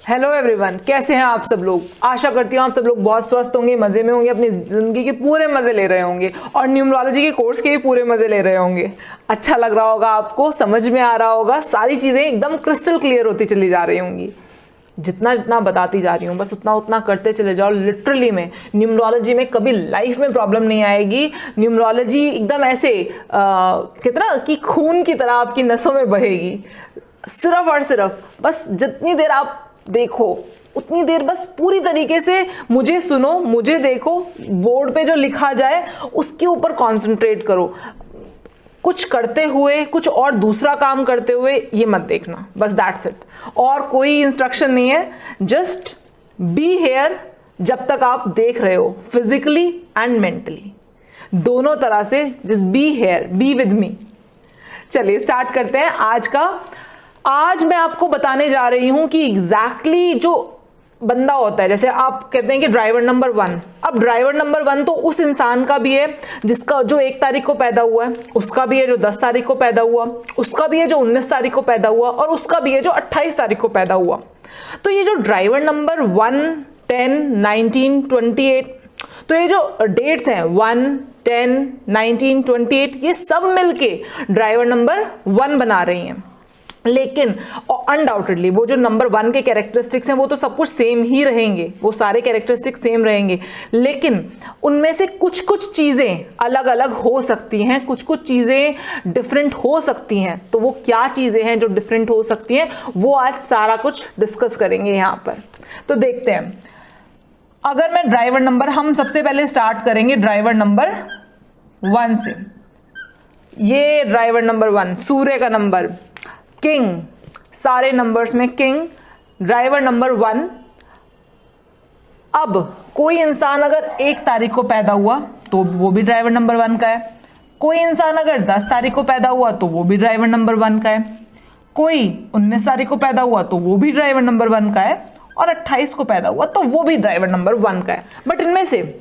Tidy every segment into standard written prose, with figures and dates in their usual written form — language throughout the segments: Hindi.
हेलो एवरीवन, कैसे हैं आप सब लोग। आशा करती हूँ आप सब लोग बहुत स्वस्थ होंगे, मजे में होंगे, अपनी जिंदगी के पूरे मजे ले रहे होंगे और न्यूमरोलॉजी के कोर्स के भी पूरे मजे ले रहे होंगे। अच्छा लग रहा होगा, आपको समझ में आ रहा होगा, सारी चीजें एकदम क्रिस्टल क्लियर होती चली जा रही होंगी। जितना जितना बताती जा रही हूँ बस उतना उतना करते चले जाओ। लिटरली में न्यूमरोलॉजी में कभी लाइफ में प्रॉब्लम नहीं आएगी। न्यूमरोलॉजी एकदम ऐसे कितना कि खून की तरह आपकी नसों में बहेगी। सिर्फ और सिर्फ बस जितनी देर आप देखो उतनी देर बस पूरी तरीके से मुझे सुनो, मुझे देखो, बोर्ड पे जो लिखा जाए उसके ऊपर कंसंट्रेट करो। कुछ करते हुए कुछ और दूसरा काम करते हुए ये मत देखना, बस दैट्स इट। और कोई इंस्ट्रक्शन नहीं है, जस्ट बी हियर जब तक आप देख रहे हो, फिजिकली एंड मेंटली दोनों तरह से। Just be here, be with me. चलिए स्टार्ट करते हैं आज का। आज मैं आपको बताने जा रही हूं कि एग्जैक्टली जो बंदा होता है, जैसे आप कहते हैं कि ड्राइवर नंबर 1, अब ड्राइवर नंबर 1 तो उस इंसान का भी है जिसका जो 1 तारीख को पैदा हुआ है, उसका भी है जो 10 तारीख को पैदा हुआ, उसका भी है जो 19 तारीख को पैदा हुआ और उसका भी है जो 28 तारीख को पैदा हुआ। तो ये जो ड्राइवर नंबर 1, 10, 19, 28, तो ये जो डेट्स हैं 1, 10, 19, 28, ये सब मिलके ड्राइवर नंबर 1 बना रही हैं। लेकिन अनडाउटेडली वो जो नंबर 1 के कैरेक्टरिस्टिक्स हैं वो तो सब कुछ सेम ही रहेंगे, वो सारे कैरेक्टरिस्टिक्स सेम रहेंगे, लेकिन उनमें से कुछ कुछ चीज़ें अलग अलग हो सकती हैं, कुछ कुछ चीज़ें डिफरेंट हो सकती हैं। तो वो क्या चीज़ें हैं जो डिफरेंट हो सकती हैं, वो आज सारा कुछ डिस्कस करेंगे यहाँ पर। तो देखते हैं, अगर मैं ड्राइवर नंबर, हम सबसे पहले स्टार्ट करेंगे ड्राइवर नंबर 1 से। ये ड्राइवर नंबर 1 सूर्य का नंबर, किंग, सारे नंबर्स में किंग, ड्राइवर नंबर 1। अब कोई इंसान अगर 1 तारीख को पैदा हुआ तो वो भी ड्राइवर नंबर 1 का है। कोई इंसान अगर 10 तारीख को पैदा हुआ तो वो भी ड्राइवर नंबर 1 का है। कोई 19 तारीख को पैदा हुआ तो वो भी ड्राइवर नंबर 1 का है और 28 को पैदा हुआ तो वो भी ड्राइवर नंबर 1 का है। बट इनमें से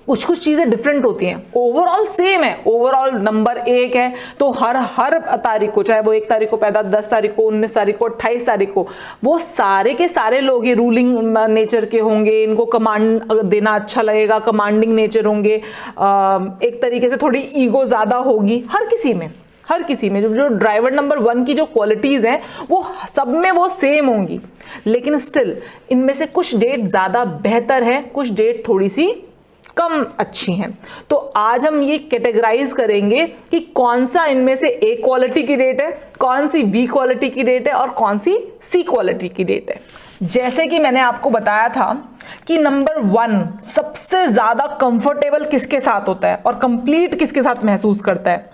कुछ कुछ चीजें डिफरेंट होती हैं, ओवरऑल सेम है। ओवरऑल नंबर 1 है तो हर तारीख को, चाहे वो 1 तारीख को पैदा, 10 तारीख को, 19 तारीख को, 28 तारीख को, वो सारे के सारे लोग ये रूलिंग नेचर के होंगे, इनको कमांड देना अच्छा लगेगा, कमांडिंग नेचर होंगे, एक तरीके से थोड़ी ईगो ज्यादा होगी हर किसी में जो ड्राइवर नंबर 1 की जो क्वालिटीज हैं वो सब में वो सेम होंगी। लेकिन स्टिल इनमें से कुछ डेट ज्यादा बेहतर है, कुछ डेट थोड़ी सी कम अच्छी हैं। तो आज हम ये कैटेगराइज करेंगे कि कौन सा इनमें से ए क्वालिटी की डेट है, कौन सी बी क्वालिटी की डेट है और कौन सी सी क्वालिटी की डेट है। जैसे कि मैंने आपको बताया था कि नंबर 1 सबसे ज्यादा कंफर्टेबल किसके साथ होता है और कंप्लीट किसके साथ महसूस करता है,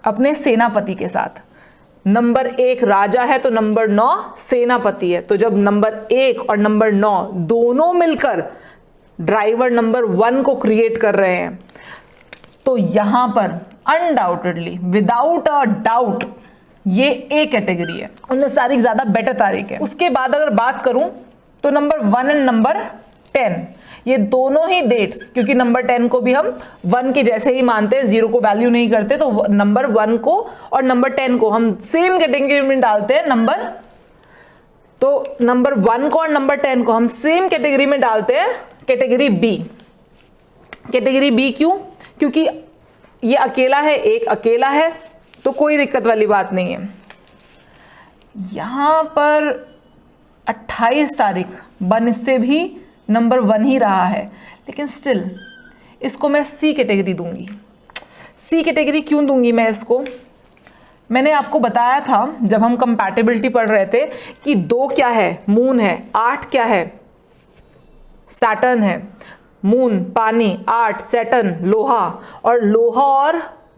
अपने सेनापति के साथ। नंबर 1 राजा है तो नंबर 9 सेनापति है। तो जब नंबर 1 और नंबर 9 दोनों मिलकर ड्राइवर नंबर 1 को क्रिएट कर रहे हैं तो यहां पर अनडाउटेडली, विदाउट अ डाउट, ये ए कैटेगरी है। 19 तारीख ज्यादा बेटर तारीख है। उसके बाद अगर बात करूं तो नंबर 1 एंड नंबर 10, ये दोनों ही डेट्स, क्योंकि नंबर 10 को भी हम 1 के जैसे ही मानते हैं, 0 को वैल्यू नहीं करते, तो नंबर 1 को और नंबर 10 को हम सेम कैटेगरी में डालते हैं। नंबर 1 को और नंबर 10 को हम सेम कैटेगरी में डालते हैं, कैटेगरी बी। कैटेगरी बी क्यों? क्योंकि ये अकेला है, एक अकेला है, तो कोई दिक्कत वाली बात नहीं है। यहां पर 28 तारीख बन इससे भी नंबर 1 ही रहा है, लेकिन स्टिल इसको मैं सी कैटेगरी दूंगी। सी कैटेगरी क्यों दूंगी मैं इसको? मैंने आपको बताया था जब हम कंपैटिबिलिटी पढ़ रहे थे कि 2 क्या है, मून है, 8 क्या है, सैटर्न है। मून पानी, 8 सैटर्न लोहा, और लोहा और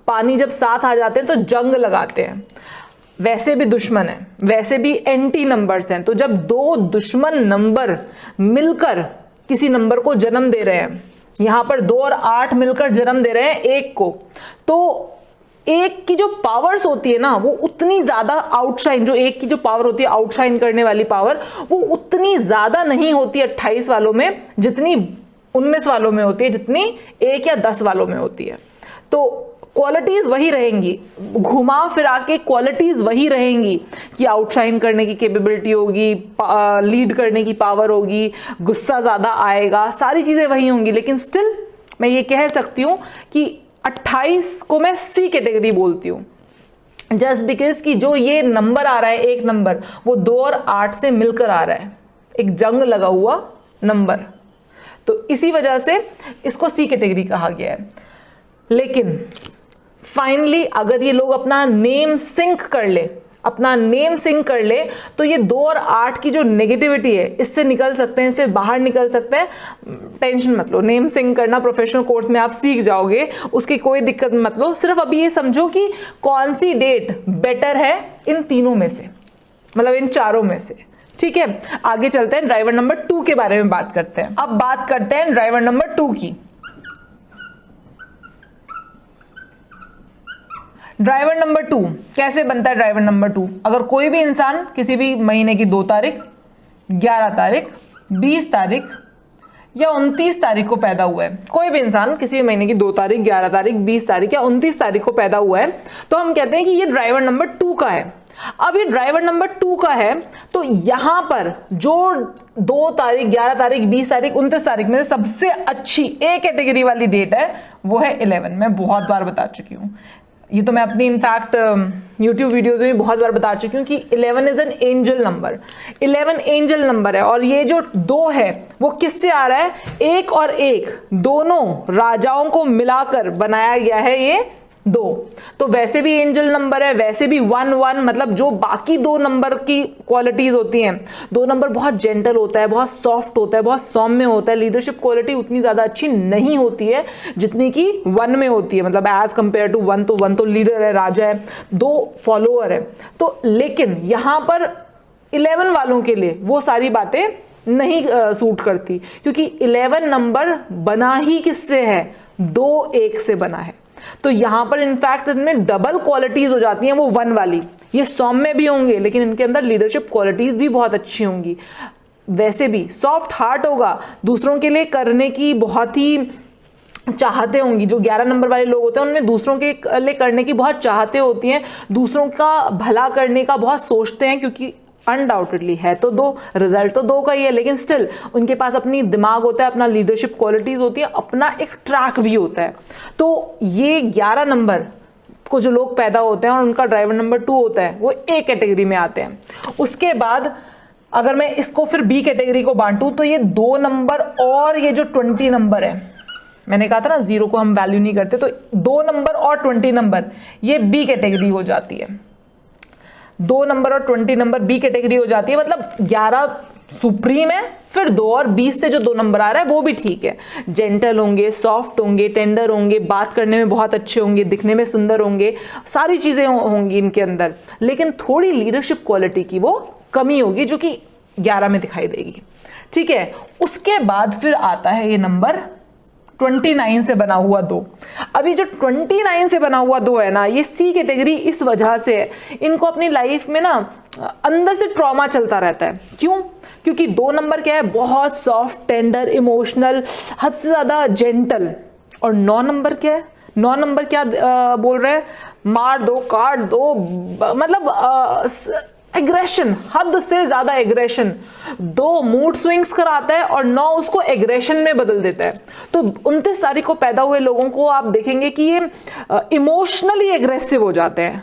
पानी जब साथ आ जाते हैं तो जंग लगाते हैं। वैसे भी दुश्मन है, वैसे भी एंटी नंबर्स हैं। तो जब 2 दुश्मन नंबर मिलकर किसी नंबर को जन्म दे रहे हैं, यहां पर 2 और 8 मिलकर जन्म दे रहे हैं 1 को, तो 1 की जो पावर्स होती है ना वो उतनी ज्यादा आउटशाइन, जो 1 की जो पावर होती है आउटशाइन करने वाली पावर, वो उतनी ज्यादा नहीं होती 28 वालों में जितनी 19 वालों में होती है, जितनी 1 या 10 वालों में होती है। तो क्वालिटीज वही रहेंगी, घुमा फिरा के क्वालिटीज वही रहेंगी कि आउटशाइन करने की कैपेबिलिटी होगी, लीड करने की पावर होगी, गुस्सा ज्यादा आएगा, सारी चीजें वही होंगी, लेकिन स्टिल मैं ये कह सकती हूं कि 28 को मैं सी कैटेगरी बोलती हूं, जस्ट बिकॉज कि जो ये नंबर आ रहा है, एक नंबर, वो 2 और 8 से मिलकर आ रहा है, एक जंग लगा हुआ नंबर, तो इसी वजह से इसको सी कैटेगरी कहा गया है। लेकिन फाइनली अगर ये लोग अपना नेम सिंक कर ले, तो ये 2 और 8 की जो नेगेटिविटी है इससे निकल सकते हैं, इससे बाहर निकल सकते हैं। टेंशन मत लो, नेम सिंक करना प्रोफेशनल कोर्स में आप सीख जाओगे, उसकी कोई दिक्कत मत लो। सिर्फ अभी ये समझो कि कौन सी डेट बेटर है इन तीनों में से, मतलब इन चारों में से। ठीक है, आगे चलते हैं, ड्राइवर नंबर 2 के बारे में बात करते हैं। अब बात करते हैं ड्राइवर नंबर 2 की। ड्राइवर नंबर 2 कैसे बनता है? ड्राइवर नंबर 2, अगर कोई भी इंसान किसी भी महीने की 2 तारीख, 11 तारीख, 20 तारीख या 29 तारीख को पैदा हुआ है, कोई भी इंसान किसी भी महीने की 2 तारीख, 11 तारीख, 20 तारीख या 29 तारीख को पैदा हुआ है, तो हम कहते हैं कि ये ड्राइवर नंबर 2 का है। अब ये ड्राइवर नंबर 2 का है, तो यहां पर जो 2 तारीख, 11 तारीख, 20 तारीख, 29 तारीख में सबसे अच्छी ए कैटेगरी वाली डेट है वो है 11। मैं बहुत बार बता चुकी हूं ये, तो मैं अपनी इनफैक्ट YouTube वीडियोस में भी बहुत बार बता चुकी हूँ कि 11 is an angel number, 11 angel number है। और ये जो 2 है वो किससे आ रहा है? 1 और 1 दोनों राजाओं को मिलाकर बनाया गया है ये 2, तो वैसे भी एंजल नंबर है, वैसे भी 1 1, मतलब जो बाकी 2 नंबर की क्वालिटीज होती हैं, 2 नंबर बहुत जेंटल होता है, बहुत सॉफ्ट होता है, बहुत सौम्य होता है, लीडरशिप क्वालिटी उतनी ज्यादा अच्छी नहीं होती है जितनी कि 1 में होती है, मतलब एज कंपेयर टू 1, तो 1 तो लीडर है, राजा है, 2 फॉलोअर है। तो लेकिन यहां पर 11 वालों के लिए वो सारी बातें नहीं सूट करती, क्योंकि 11 नंबर बना ही किससे है? 2 1 से बना है। तो यहां पर इनफैक्ट इनमें डबल क्वालिटीज हो जाती हैं वो 1 वाली। ये सौम्य भी होंगे लेकिन इनके अंदर लीडरशिप क्वालिटीज भी बहुत अच्छी होंगी, वैसे भी सॉफ्ट हार्ट होगा, दूसरों के लिए करने की बहुत ही चाहते होंगी। जो 11 नंबर वाले लोग होते हैं उनमें दूसरों के लिए करने की बहुत चाहते होती हैं, दूसरों का भला करने का बहुत सोचते हैं, क्योंकि अनडाउटेडली है तो 2, रिजल्ट तो 2 का ही है, लेकिन स्टिल उनके पास अपनी दिमाग होता है, अपना लीडरशिप क्वालिटीज होती है, अपना एक ट्रैक भी होता है। तो ये 11 नंबर को जो लोग पैदा होते हैं और उनका ड्राइवर नंबर 2 होता है, वो ए कैटेगरी में आते हैं। उसके बाद अगर मैं इसको फिर बी कैटेगरी को बांटूं, तो ये 2 नंबर और ये जो 20 नंबर है, मैंने कहा था ना 0 को हम वैल्यू नहीं करते, तो 2 नंबर और 20 नंबर ये बी कैटेगरी हो जाती है। 2 नंबर और 20 नंबर बी कैटेगरी हो जाती है, मतलब 11 सुप्रीम है, फिर 2 और 20 से जो 2 नंबर आ रहा है वो भी ठीक है, जेंटल होंगे, सॉफ्ट होंगे, टेंडर होंगे, बात करने में बहुत अच्छे होंगे, दिखने में सुंदर होंगे, सारी चीजें होंगी इनके अंदर, लेकिन थोड़ी लीडरशिप क्वालिटी की वो कमी होगी जो कि 11 में दिखाई देगी। ठीक है, उसके बाद फिर आता है ये नंबर 29 से बना हुआ 2। अभी जो 29 से बना हुआ 2 है ना, ये सी कैटेगरी इस वजह से है, इनको अपनी लाइफ में ना अंदर से ट्रॉमा चलता रहता है। क्यों? क्योंकि 2 नंबर क्या है? बहुत सॉफ्ट, टेंडर, इमोशनल, हद से ज्यादा जेंटल। और 9 नंबर क्या है? 9 नंबर क्या बोल रहे हैं? मार दो, काट दो, मतलब एग्रेशन, हद से ज्यादा एग्रेशन। 2 मूड स्विंग्स कराता है और 9 उसको एग्रेशन में बदल देता है। तो 29 तारीख को पैदा हुए लोगों को आप देखेंगे कि ये इमोशनली एग्रेसिव हो जाते हैं।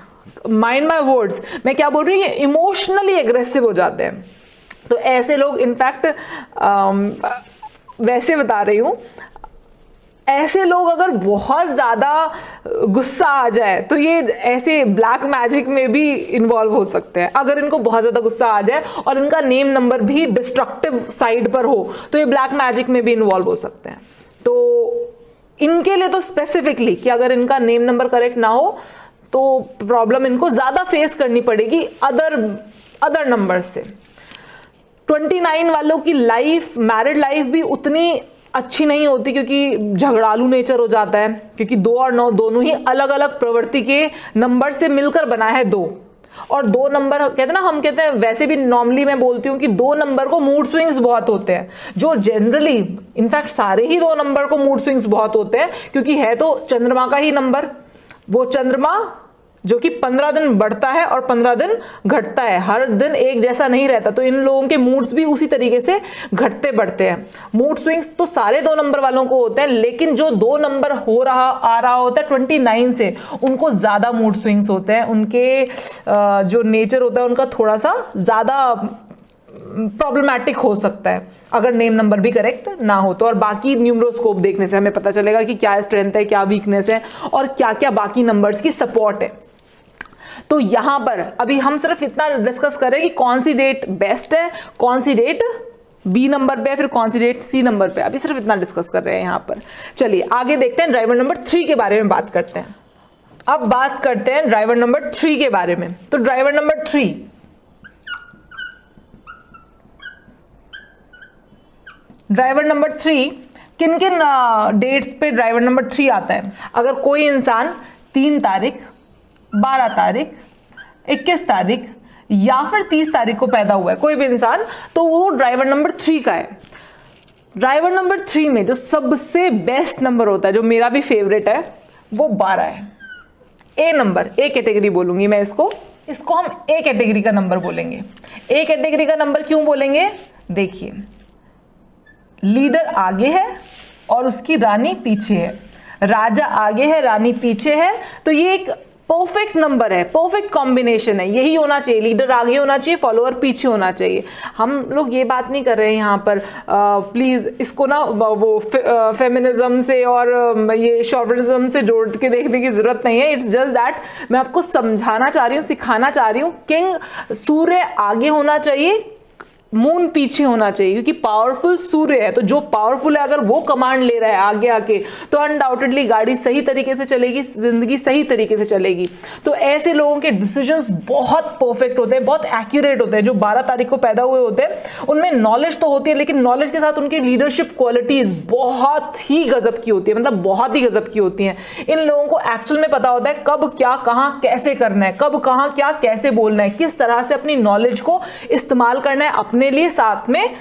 माइंड माय वर्ड्स, मैं क्या बोल रही हूँ, ये इमोशनली एग्रेसिव हो जाते हैं। तो ऐसे लोग इनफैक्ट वैसे बता रही हूं, ऐसे लोग अगर बहुत ज्यादा गुस्सा आ जाए तो ये ऐसे ब्लैक मैजिक में भी इन्वॉल्व हो सकते हैं। अगर इनको बहुत ज्यादा गुस्सा आ जाए और इनका नेम नंबर भी डिस्ट्रक्टिव साइड पर हो तो ये ब्लैक मैजिक में भी इन्वॉल्व हो सकते हैं। तो इनके लिए तो स्पेसिफिकली कि अगर इनका नेम नंबर करेक्ट ना हो तो प्रॉब्लम इनको ज्यादा फेस करनी पड़ेगी अदर नंबर से। 29 वालों की लाइफ, मैरिड लाइफ भी उतनी अच्छी नहीं होती, क्योंकि झगड़ालू नेचर हो जाता है, क्योंकि 2 और 9 दोनों ही अलग अलग प्रवृत्ति के नंबर से मिलकर बना है 2। और 2 नंबर कहते हैं ना, हम कहते हैं, वैसे भी नॉर्मली मैं बोलती हूँ कि 2 नंबर को मूड स्विंग्स बहुत होते हैं, जो जनरली इनफैक्ट सारे ही 2 नंबर को मूड स्विंग्स बहुत होते हैं, क्योंकि है तो चंद्रमा का ही नंबर, वो चंद्रमा जो कि 15 दिन बढ़ता है और 15 दिन घटता है, हर दिन एक जैसा नहीं रहता, तो इन लोगों के मूड्स भी उसी तरीके से घटते बढ़ते हैं। मूड स्विंग्स तो सारे 2 नंबर वालों को होते हैं, लेकिन जो 2 नंबर आ रहा होता है 29 से, उनको ज्यादा मूड स्विंग्स होते हैं, उनके जो नेचर होता है उनका थोड़ा सा ज्यादा प्रॉब्लमैटिक हो सकता है अगर नेम नंबर भी करेक्ट ना हो तो। और बाकी न्यूमरोस्कोप देखने से हमें पता चलेगा कि क्या स्ट्रेंथ है, क्या वीकनेस है और क्या क्या बाकी नंबर्स की सपोर्ट है। तो यहां पर अभी हम सिर्फ इतना डिस्कस करें कि कौन सी डेट बेस्ट है, कौन सी डेट बी नंबर पे है, फिर कौन सी डेट सी नंबर पे, अभी सिर्फ इतना डिस्कस कर रहे हैं यहां पर। चलिए आगे देखते हैं, ड्राइवर नंबर 3 के बारे में बात करते हैं। अब बात करते हैं ड्राइवर नंबर 3 के बारे में। तो ड्राइवर नंबर 3, ड्राइवर नंबर 3 किन किन डेट्स पे ड्राइवर नंबर 3 आता है? अगर कोई इंसान 3 तारीख, 12 तारीख, 21 तारीख या फिर 30 तारीख को पैदा हुआ है कोई भी इंसान, तो वो ड्राइवर नंबर 3 का है। ड्राइवर नंबर 3 में जो सबसे बेस्ट नंबर होता है, जो मेरा भी फेवरेट है, वो 12 है। ए नंबर, ए कैटेगरी बोलूंगी मैं इसको हम ए कैटेगरी का नंबर बोलेंगे। ए कैटेगरी का नंबर क्यों बोलेंगे? देखिए, लीडर आगे है और उसकी रानी पीछे है, राजा आगे है, रानी पीछे है, तो ये एक परफेक्ट नंबर है, परफेक्ट कॉम्बिनेशन है। यही होना चाहिए, लीडर आगे होना चाहिए, फॉलोअर पीछे होना चाहिए। हम लोग ये बात नहीं कर रहे हैं यहाँ पर, प्लीज इसको ना वो फेमिनिज्म से और ये शॉर्टिज्म से जोड़ के देखने की जरूरत नहीं है। इट्स जस्ट दैट मैं आपको समझाना चाह रही हूँ, सिखाना चाह रही हूँ। किंग सूर्य आगे होना चाहिए, मून पीछे होना चाहिए, क्योंकि पावरफुल सूर्य है, तो जो पावरफुल है अगर वो कमांड ले रहा है आगे आके, तो अनडाउटेडली गाड़ी सही तरीके से चलेगी, जिंदगी सही तरीके से चलेगी। तो ऐसे लोगों के डिसीजंस बहुत परफेक्ट होते हैं, बहुत एक्यूरेट होते हैं। जो 12 तारीख को पैदा हुए होते हैं उनमें नॉलेज तो होती है, लेकिन नॉलेज के साथ उनकी लीडरशिप क्वालिटीज बहुत ही गजब की होती है, मतलब बहुत ही गजब की होती हैं। इन लोगों को एक्चुअल में पता होता है कब क्या कहां कैसे करना है, कब कहां क्या कैसे बोलना है, किस तरह से अपनी नॉलेज को इस्तेमाल करना है अपने लिए, साथ में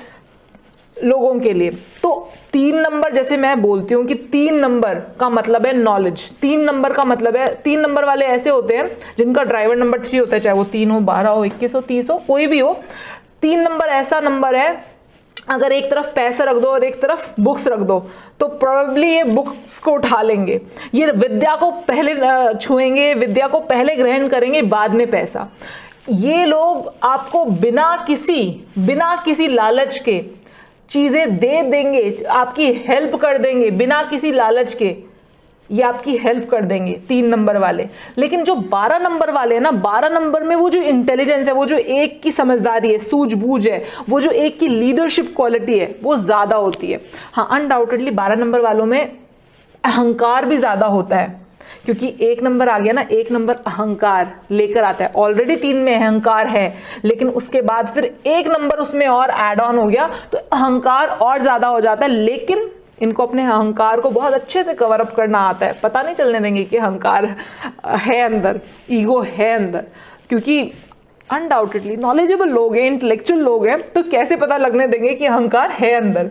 लोगों के लिए। तो 3 नंबर, जैसे मैं बोलती हूं कि 3 नंबर का मतलब है नॉलेज, 3 नंबर का मतलब है, 3 नंबर वाले ऐसे होते हैं जिनका ड्राइवर नंबर 3 होता है, चाहे वो 3 हो, 12 हो, 21 हो, 30 हो, कोई भी हो। 3 नंबर ऐसा नंबर है, अगर एक तरफ पैसा रख दो और एक तरफ बुक्स रख दो तो प्रोबेबली ये बुक्स को उठा लेंगे, ये विद्या को पहले छुएंगे, विद्या को पहले ग्रहण करेंगे, बाद में पैसा। ये लोग आपको बिना किसी लालच के चीजें दे देंगे, आपकी हेल्प कर देंगे, बिना किसी लालच के ये आपकी हेल्प कर देंगे 3 नंबर वाले। लेकिन जो 12 नंबर वाले हैं ना, 12 नंबर में वो जो इंटेलिजेंस है, वो जो एक की समझदारी है, सूझबूझ है, वो जो एक की लीडरशिप क्वालिटी है, वो ज्यादा होती है। हाँ, अनडाउटेडली 12 नंबर वालों में अहंकार भी ज्यादा होता है, क्योंकि 1 नंबर आ गया ना, 1 नंबर अहंकार लेकर आता है। ऑलरेडी 3 में अहंकार है, लेकिन उसके बाद फिर 1 नंबर उसमें और ऐड ऑन हो गया तो अहंकार और ज्यादा हो जाता है। लेकिन इनको अपने अहंकार को बहुत अच्छे से कवर अप करना आता है, पता नहीं चलने देंगे कि अहंकार है अंदर, ईगो है अंदर, क्योंकि अनडाउटेडली नॉलेजेबल लोग हैं, इंटेलेक्चुअल लोग हैं, तो कैसे पता लगने देंगे कि अहंकार है अंदर,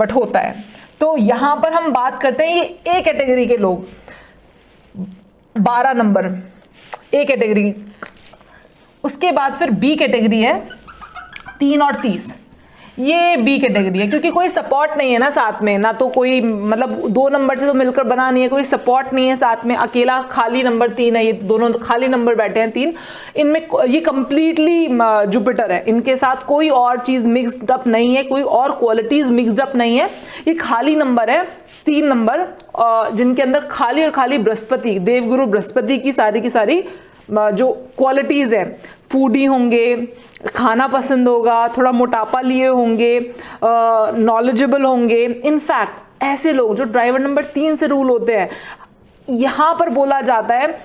बट होता है। तो यहां पर हम बात करते हैं ये ए कैटेगरी के लोग, 12 नंबर ए कैटेगरी। उसके बाद फिर बी कैटेगरी है, 3 और 30, ये बी कैटेगरी है, क्योंकि कोई सपोर्ट नहीं है ना साथ में, ना तो कोई, मतलब 2 नंबर से तो मिलकर बना नहीं है, कोई सपोर्ट नहीं है साथ में, अकेला खाली नंबर 3 है, ये दोनों खाली नंबर बैठे हैं 3, इनमें ये कंप्लीटली जुपिटर है, इनके साथ कोई और चीज मिक्सड अप नहीं है, कोई और क्वालिटीज मिक्सड अप नहीं है, ये खाली नंबर है 3 नंबर, जिनके अंदर खाली और खाली बृहस्पति, देवगुरु बृहस्पति की सारी जो क्वालिटीज है, फूडी होंगे, खाना पसंद होगा, थोड़ा मोटापा लिए होंगे, नॉलेजेबल होंगे। इनफैक्ट ऐसे लोग जो ड्राइवर नंबर 3 से रूल होते हैं, यहां पर बोला जाता है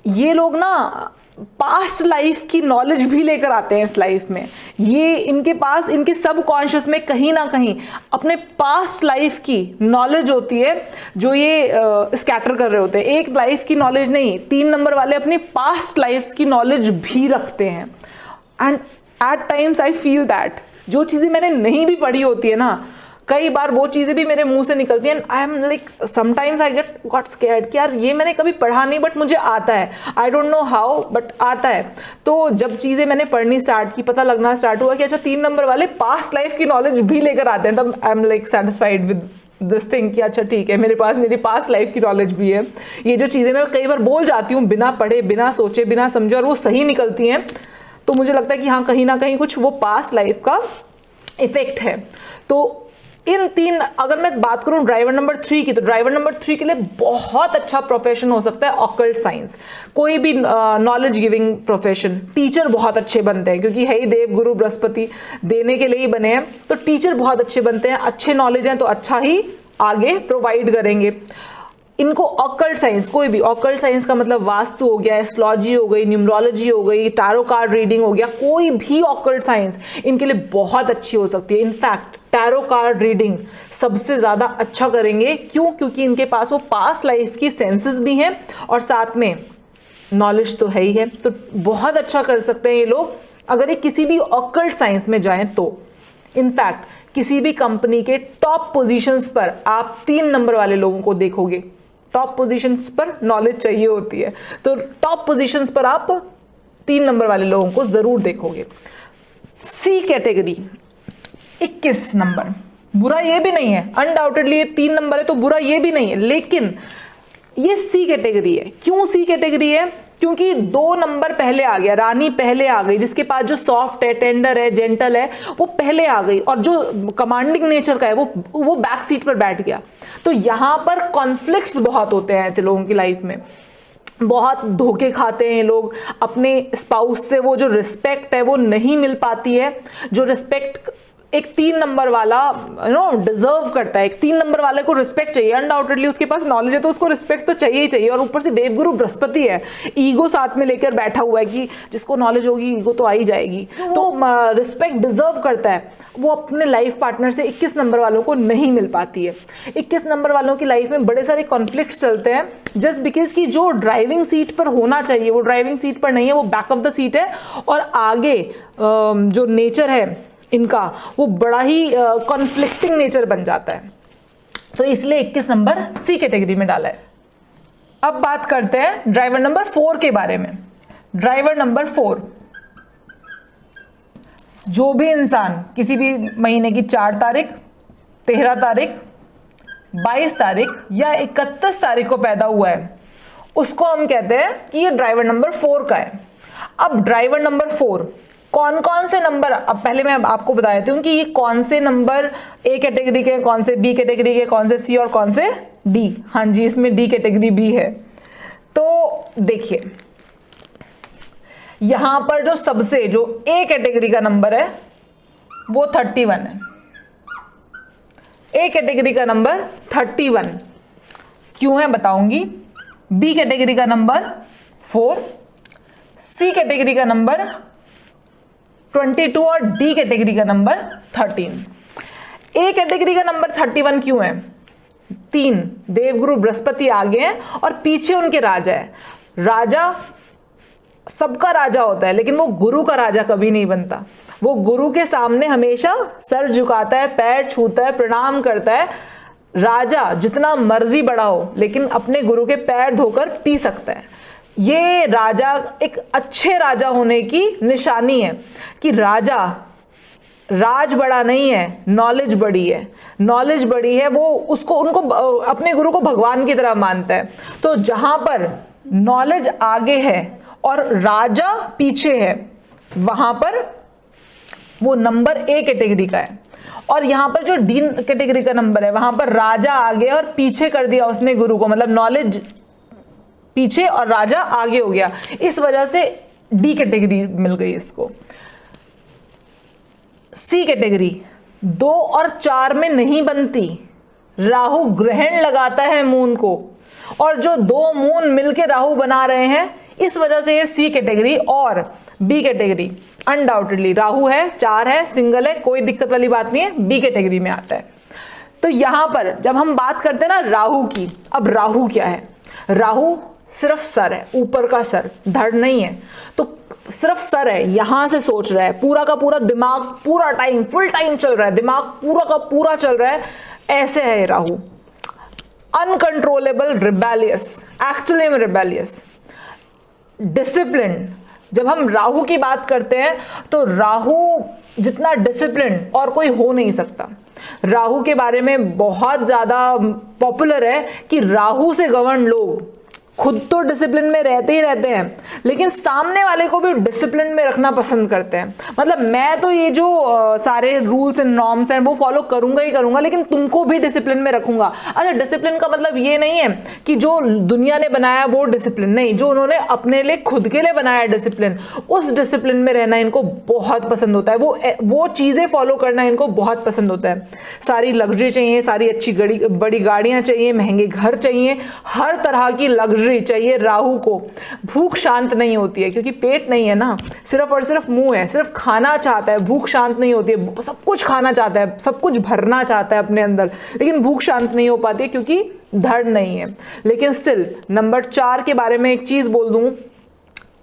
ये लोग ना पास्ट लाइफ की नॉलेज भी लेकर आते हैं इस लाइफ में। ये इनके पास, इनके सबकॉन्शियस में कहीं ना कहीं अपने पास्ट लाइफ की नॉलेज होती है, जो ये स्कैटर कर रहे होते हैं। एक लाइफ की नॉलेज नहीं, 3 नंबर वाले अपनी पास्ट लाइफ की नॉलेज भी रखते हैं। And at times I feel that जो चीजें मैंने नहीं भी पढ़ी होती है ना, कई बार वो चीज़ें भी मेरे मुंह से निकलती हैं, I am like sometimes I got scared कि यार ये मैंने कभी पढ़ा नहीं बट मुझे आता है, I don't know how but आता है। तो जब चीज़ें मैंने पढ़नी स्टार्ट की, पता लगना स्टार्ट हुआ कि अच्छा 3 नंबर वाले पास्ट लाइफ की नॉलेज भी लेकर आते हैं, तब I am like satisfied with this thing कि अच्छा ठीक है, मेरे पास मेरी पास्ट लाइफ की नॉलेज भी है। ये जो चीज़ें मैं कई बार बोल जाती हूँ बिना पढ़े, बिना सोचे, बिना समझे, और वो सही निकलती हैं, तो मुझे लगता है कि हाँ कहीं ना कहीं कुछ वो पास्ट लाइफ का इफेक्ट है। तो इन 3, अगर मैं बात करूं ड्राइवर नंबर 3 की, तो ड्राइवर नंबर 3 के लिए बहुत अच्छा प्रोफेशन हो सकता है ऑकल्ट साइंस, कोई भी नॉलेज गिविंग प्रोफेशन। टीचर बहुत अच्छे बनते हैं क्योंकि है ही देव गुरु बृहस्पति, देने के लिए ही बने हैं, तो टीचर बहुत अच्छे बनते हैं, अच्छे नॉलेज हैं तो अच्छा ही आगे प्रोवाइड करेंगे। इनको ऑकल्ट साइंस, कोई भी ऑकल्ट साइंस का मतलब वास्तु हो गया, एस्ट्रोलॉजी हो गई, न्यूमरोलॉजी हो गई, टैरो कार्ड रीडिंग हो गया, कोई भी ऑकल्ट साइंस इनके लिए बहुत अच्छी हो सकती है। इनफैक्ट टैरो कार्ड रीडिंग सबसे ज़्यादा अच्छा करेंगे, क्यों? क्योंकि इनके पास वो पास्ट लाइफ की सेंसेस भी हैं और साथ में नॉलेज तो है ही है, तो बहुत अच्छा कर सकते हैं ये लोग अगर ये किसी भी ऑकल्ट साइंस में जाएं तो। इनफैक्ट किसी भी कंपनी के टॉप पोजीशंस पर आप 3 नंबर वाले लोगों को देखोगे। टॉप पोजीशंस पर नॉलेज चाहिए होती है, तो टॉप पोजीशंस पर आप 3 नंबर वाले लोगों को जरूर देखोगे। सी कैटेगरी 21 नंबर, बुरा ये भी नहीं है, अनडाउटेडली ये 3 नंबर है तो बुरा ये भी नहीं है, लेकिन ये सी कैटेगरी है। क्यों सी कैटेगरी है? क्योंकि 2 नंबर पहले आ गया, रानी पहले आ गई, जिसके पास जो सॉफ्ट है, टेंडर है, जेंटल है, वो पहले आ गई, और जो कमांडिंग नेचर का है वो बैक सीट पर बैठ गया। तो यहां पर कॉन्फ्लिक्ट्स बहुत होते हैं ऐसे लोगों की लाइफ में, बहुत धोखे खाते हैं ये लोग, अपने स्पाउस से वो जो रिस्पेक्ट है वो नहीं मिल पाती है, जो रिस्पेक्ट एक 3 नंबर वाला डिजर्व करता है। एक 3 नंबर वाले को रिस्पेक्ट चाहिए, अनडाउटेडली उसके पास नॉलेज है तो उसको रिस्पेक्ट तो चाहिए ही चाहिए, और ऊपर से देवगुरु बृहस्पति है, ईगो साथ में लेकर बैठा हुआ है कि जिसको नॉलेज होगी ईगो तो आ ही जाएगी, तो रिस्पेक्ट डिजर्व करता है, वो अपने लाइफ पार्टनर से 21 नंबर वालों को नहीं मिल पाती है। 21 नंबर वालों की लाइफ में बड़े सारे कॉन्फ्लिक्ट चलते हैं, जस्ट बिकॉज कि जो ड्राइविंग सीट पर होना चाहिए वो ड्राइविंग सीट पर नहीं है, वो बैक ऑफ द सीट है, और आगे जो नेचर है इनका वो बड़ा ही कॉन्फ्लिक्टिंग नेचर बन जाता है, तो इसलिए 21 नंबर सी कैटेगरी में डाला है। अब बात करते हैं ड्राइवर नंबर 4 के बारे में। ड्राइवर नंबर 4, जो भी इंसान किसी भी महीने की 4 तारीख, 13 तारीख, 22 तारीख या 31 तारीख को पैदा हुआ है, उसको हम कहते हैं कि ये ड्राइवर नंबर 4 का है। अब ड्राइवर नंबर 4 कौन कौन से नंबर, अब पहले मैं आपको बता देती हूँ कि ये कौन से नंबर ए कैटेगरी के, कौन से बी कैटेगरी के, कौन से सी और कौन से डी। हाँ जी, इसमें डी कैटेगरी भी है। तो देखिए यहां पर जो सबसे जो ए कैटेगरी का नंबर है वो 31 है। ए कैटेगरी का नंबर 31 क्यों है बताऊंगी। बी कैटेगरी का नंबर 4, सी कैटेगरी का नंबर 22 और डी कैटेगरी का नंबर 13। ए कैटेगरी का नंबर 31 क्यों है? 3 देवगुरु बृहस्पति आगे हैं और पीछे उनके राजा है। राजा सबका राजा होता है, लेकिन वो गुरु का राजा कभी नहीं बनता। वो गुरु के सामने हमेशा सर झुकाता है, पैर छूता है, प्रणाम करता है। राजा जितना मर्जी बड़ा हो, लेकिन अपने गुरु के पैर धोकर पी सकता है। ये राजा एक अच्छे राजा होने की निशानी है कि राजा राज बड़ा नहीं है, नॉलेज बड़ी है। नॉलेज बड़ी है, वो उनको अपने गुरु को भगवान की तरह मानता है। तो जहां पर नॉलेज आगे है और राजा पीछे है, वहां पर वो नंबर ए कैटेगरी का है। और यहां पर जो डी कैटेगरी का नंबर है, वहां पर राजा आगे और पीछे कर दिया उसने गुरु को, मतलब नॉलेज पीछे और राजा आगे हो गया, इस वजह से डी कैटेगरी मिल गई इसको। सी कैटेगरी 2 और 4 में नहीं बनती। राहु ग्रहण लगाता है मून को, और जो 2 मून मिलके राहु बना रहे हैं, इस वजह से ये सी कैटेगरी। और बी कैटेगरी अनडाउटेडली राहु है, 4 है, सिंगल है, कोई दिक्कत वाली बात नहीं है, बी कैटेगरी में आता है। तो यहां पर जब हम बात करते हैं ना राहु की, अब राहु क्या है? राहु सिर्फ सर है, ऊपर का सर, धड़ नहीं है। तो सिर्फ सर है, यहां से सोच रहा है, पूरा का पूरा दिमाग पूरा टाइम फुल टाइम चल रहा है, दिमाग पूरा का पूरा चल रहा है, ऐसे है राहु। अनकंट्रोलेबल, रिबेलियस, एक्चुअली में रिबेलियस, डिसिप्लिन। जब हम राहु की बात करते हैं तो राहु जितना डिसिप्लिन और कोई हो नहीं सकता। राहु के बारे में बहुत ज्यादा पॉपुलर है कि राहु से गवर्न लोग खुद तो डिसिप्लिन में रहते ही रहते हैं, लेकिन सामने वाले को भी डिसिप्लिन में रखना पसंद करते हैं। मतलब मैं तो ये जो सारे रूल्स एंड नॉर्म्स हैं वो फॉलो करूंगा ही करूंगा, लेकिन तुमको भी डिसिप्लिन में रखूंगा। अच्छा, डिसिप्लिन का मतलब ये नहीं है कि जो दुनिया ने बनाया वो डिसिप्लिन नहीं, जो उन्होंने अपने लिए खुद के लिए बनाया डिसिप्लिन, उस डिसिप्लिन में रहना इनको बहुत पसंद होता है। वो चीजें फॉलो करना इनको बहुत पसंद होता है। सारी लग्जरी चाहिए, सारी अच्छी बड़ी गाड़ियां चाहिए, महंगे घर चाहिए, हर तरह की लग्जरी चाहिए राहु को। भूख शांत नहीं होती है क्योंकि पेट नहीं है ना, सिर्फ और सिर्फ मुंह है, सिर्फ खाना चाहता है, भूख शांत नहीं होती है। सब कुछ खाना चाहता है, सब कुछ भरना चाहता है अपने अंदर, लेकिन भूख शांत नहीं हो पाती है क्योंकि धड़ नहीं है। लेकिन स्टिल नंबर 4 के बारे में एक चीज बोल दूं,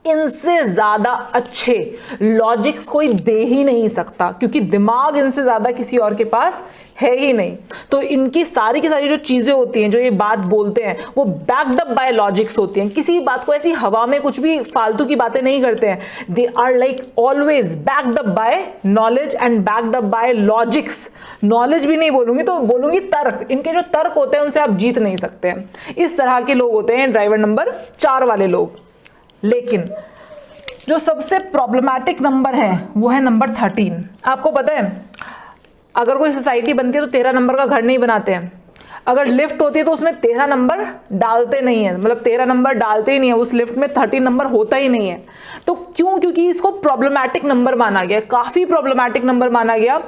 इनसे ज्यादा अच्छे लॉजिक्स कोई दे ही नहीं सकता, क्योंकि दिमाग इनसे ज्यादा किसी और के पास है ही नहीं। तो इनकी सारी की सारी जो चीजें होती हैं, जो ये बात बोलते हैं, वो बैक्ड अप बाय लॉजिक्स होती हैं। किसी बात को ऐसी हवा में कुछ भी फालतू की बातें नहीं करते हैं। They are like always backed up by knowledge and backed up by logics. Knowledge भी नहीं बोलूंगी तो बोलूंगी तर्क। इनके जो तर्क होते हैं उनसे आप जीत नहीं सकते हैं। इस तरह के लोग होते हैं ड्राइवर नंबर 4 वाले लोग। लेकिन जो सबसे प्रॉब्लमैटिक नंबर है वो है नंबर 13। आपको पता है, अगर कोई सोसाइटी बनती है तो 13 नंबर का घर नहीं बनाते हैं। अगर लिफ्ट होती है तो उसमें 13 नंबर डालते नहीं है, मतलब 13 नंबर डालते ही नहीं है, उस लिफ्ट में 13 नंबर होता ही नहीं है। तो क्यों? क्योंकि इसको प्रॉब्लमैटिक नंबर माना गया, काफी प्रॉब्लमैटिक नंबर माना गया।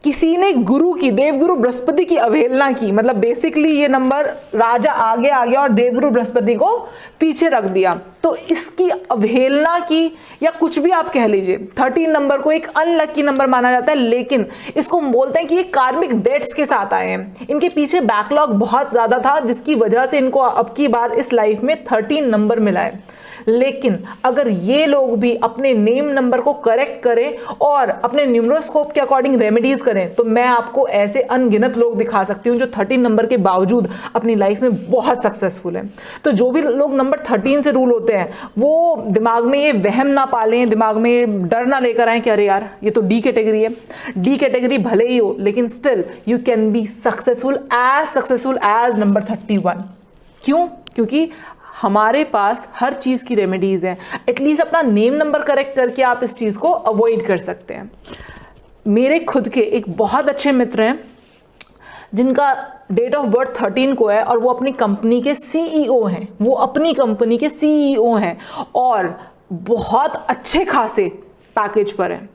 किसी ने गुरु की, देवगुरु बृहस्पति की अवहेलना की, मतलब बेसिकली ये नंबर राजा आगे आ गया और देवगुरु बृहस्पति को पीछे रख दिया। तो इसकी अवहेलना की, या कुछ भी आप कह लीजिए, 13 नंबर को एक अनलकी नंबर माना जाता है। लेकिन इसको बोलते हैं कि ये कार्मिक डेट्स के साथ आए हैं, इनके पीछे बैकलॉग बहुत ज्यादा था, जिसकी वजह से इनको अब की बार इस लाइफ में 13 नंबर मिला है। लेकिन अगर ये लोग भी अपने नेम नंबर को करेक्ट करें और अपने न्यूमरोस्कोप के अकॉर्डिंग रेमेडीज करें, तो मैं आपको ऐसे अनगिनत लोग दिखा सकती हूं जो 13 नंबर के बावजूद अपनी लाइफ में बहुत सक्सेसफुल हैं। तो जो भी लोग नंबर 13 से रूल होते हैं, वो दिमाग में ये वहम ना पालें, दिमाग में डर ना लेकर आए कि अरे यार ये तो डी कैटेगरी है। डी कैटेगरी भले ही हो, लेकिन still you can be successful as number 31। क्यों? क्योंकि हमारे पास हर चीज की रेमेडीज है। एटलीस्ट अपना नेम नंबर करेक्ट करके आप इस चीज को अवॉइड कर सकते हैं। मेरे खुद के एक बहुत अच्छे मित्र हैं जिनका डेट ऑफ बर्थ 13 को है और वो अपनी कंपनी के सीईओ हैं। वो अपनी कंपनी के सीईओ हैं और बहुत अच्छे खासे पैकेज पर हैं।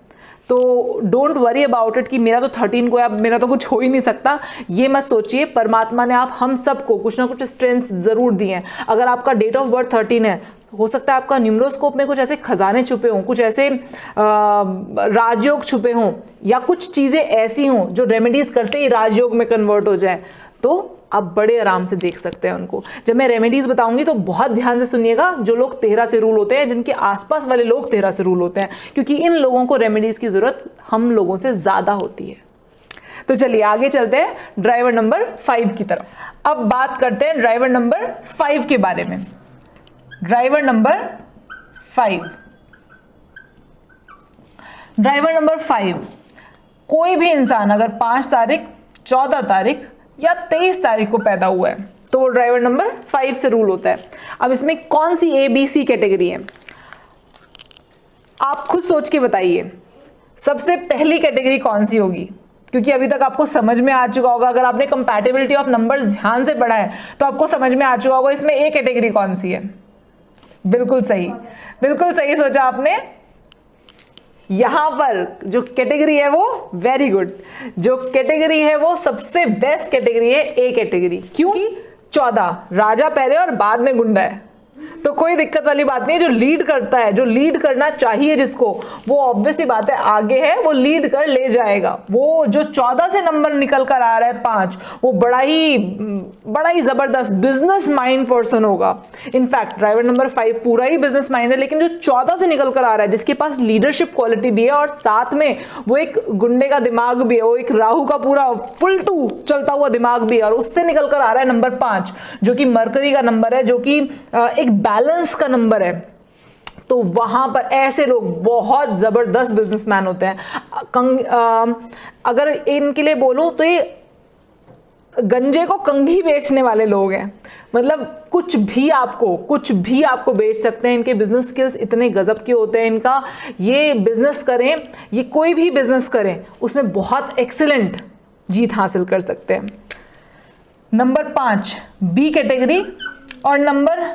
तो डोंट वरी अबाउट इट कि मेरा तो 13 को है, अब मेरा तो कुछ हो ही नहीं सकता, ये मत सोचिए। परमात्मा ने आप हम सबको कुछ ना कुछ स्ट्रेंथ जरूर दिए हैं। अगर आपका डेट ऑफ बर्थ 13 है, हो सकता है आपका न्यूमरोस्कोप में कुछ ऐसे खजाने छुपे हों, कुछ ऐसे राजयोग छुपे हों, या कुछ चीजें ऐसी हों जो रेमेडीज करते ही राजयोग में कन्वर्ट हो जाए। तो आप बड़े आराम से देख सकते हैं उनको। जब मैं रेमेडीज बताऊंगी तो बहुत ध्यान से सुनिएगा, जो लोग 13 से रूल होते हैं, जिनके आसपास वाले लोग 13 से रूल होते हैं, क्योंकि इन लोगों को रेमेडीज की जरूरत हम लोगों से ज्यादा होती है। तो चलिए आगे चलते हैं ड्राइवर नंबर 5 की तरफ। अब बात करते हैं ड्राइवर नंबर 5 के बारे में। ड्राइवर नंबर 5, ड्राइवर नंबर 5, कोई भी इंसान अगर 5 तारीख, 14 तारीख या 23 तारीख को पैदा हुआ है तो वो ड्राइवर नंबर 5 से रूल होता है। अब इसमें कौन सी ABC कैटेगरी है, आप खुद सोच के बताइए। सबसे पहली कैटेगरी कौन सी होगी? क्योंकि अभी तक आपको समझ में आ चुका होगा, अगर आपने कंपैटिबिलिटी ऑफ नंबर्स ध्यान से पढ़ा है तो आपको समझ में आ चुका होगा इसमें A कैटेगरी कौन सी है। बिल्कुल सही, बिल्कुल सही सोचा आपने। यहां पर जो कैटेगरी है वो वेरी गुड, जो कैटेगरी है वो सबसे बेस्ट कैटेगरी है A कैटेगरी। क्योंकि 14 राजा पहले और बाद में गुंडा है। तो कोई दिक्कत वाली बात नहीं है। जो लीड करता है, जो लीड करना चाहिए जिसको, वो ऑब्वियस ही बात है आगे है, वो लीड कर ले जाएगा। वो जो 14 से नंबर निकल कर आ रहा है 5, वो बड़ा ही जबरदस्त बिजनेस माइंड पर्सन होगा। इनफैक्ट ड्राइवर नंबर 5 पूरा ही बिजनेस माइंड है, लेकिन जो 14 से निकल कर आ रहा है, जिसके पास लीडरशिप क्वालिटी भी है और साथ में वो एक गुंडे का दिमाग भी है, वो एक राहु का पूरा फुल टू चलता हुआ दिमाग भी है, और उससे निकल कर आ रहा है नंबर 5, जो कि मरकरी का नंबर है, जो कि एक बैलेंस का नंबर है। तो वहां पर ऐसे लोग बहुत जबरदस्त बिजनेसमैन होते हैं। अगर इनके लिए बोलूं तो ये गंजे को कंघी बेचने वाले लोग हैं। मतलब कुछ भी आपको बेच सकते हैं। इनके बिजनेस स्किल्स इतने गजब के होते हैं। इनका ये बिजनेस करें, ये कोई भी बिजनेस करें, उसमें बहुत एक्सीलेंट जीत हासिल कर सकते हैं। नंबर 5 बी कैटेगरी और नंबर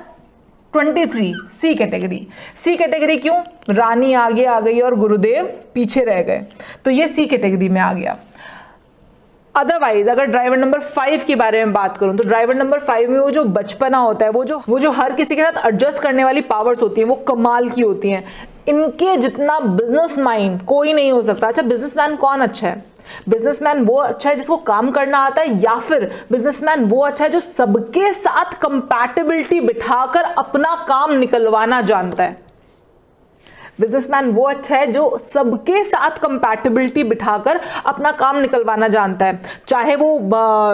23 सी कैटेगरी। सी कैटेगरी क्यों? रानी आगे आ गई और गुरुदेव पीछे रह गए, तो ये सी कैटेगरी में आ गया। अदरवाइज अगर ड्राइवर नंबर 5 के बारे में बात करूं, तो ड्राइवर नंबर 5 में वो जो बचपना होता है, वो जो हर किसी के साथ एडजस्ट करने वाली पावर्स होती हैं, वो कमाल की होती हैं। इनके जितना बिजनेस माइंड कोई नहीं हो सकता। अच्छा, बिजनेसमैन कौन अच्छा है? बिजनेसमैन वो अच्छा है जिसको काम करना आता है, या फिर बिजनेसमैन वो अच्छा है जो सबके साथ कंपैटिबिलिटी बिठाकर अपना काम निकलवाना जानता है? बिजनेसमैन वो अच्छा है जो सबके साथ कंपैटिबिलिटी बिठाकर अपना काम निकलवाना जानता है। चाहे वो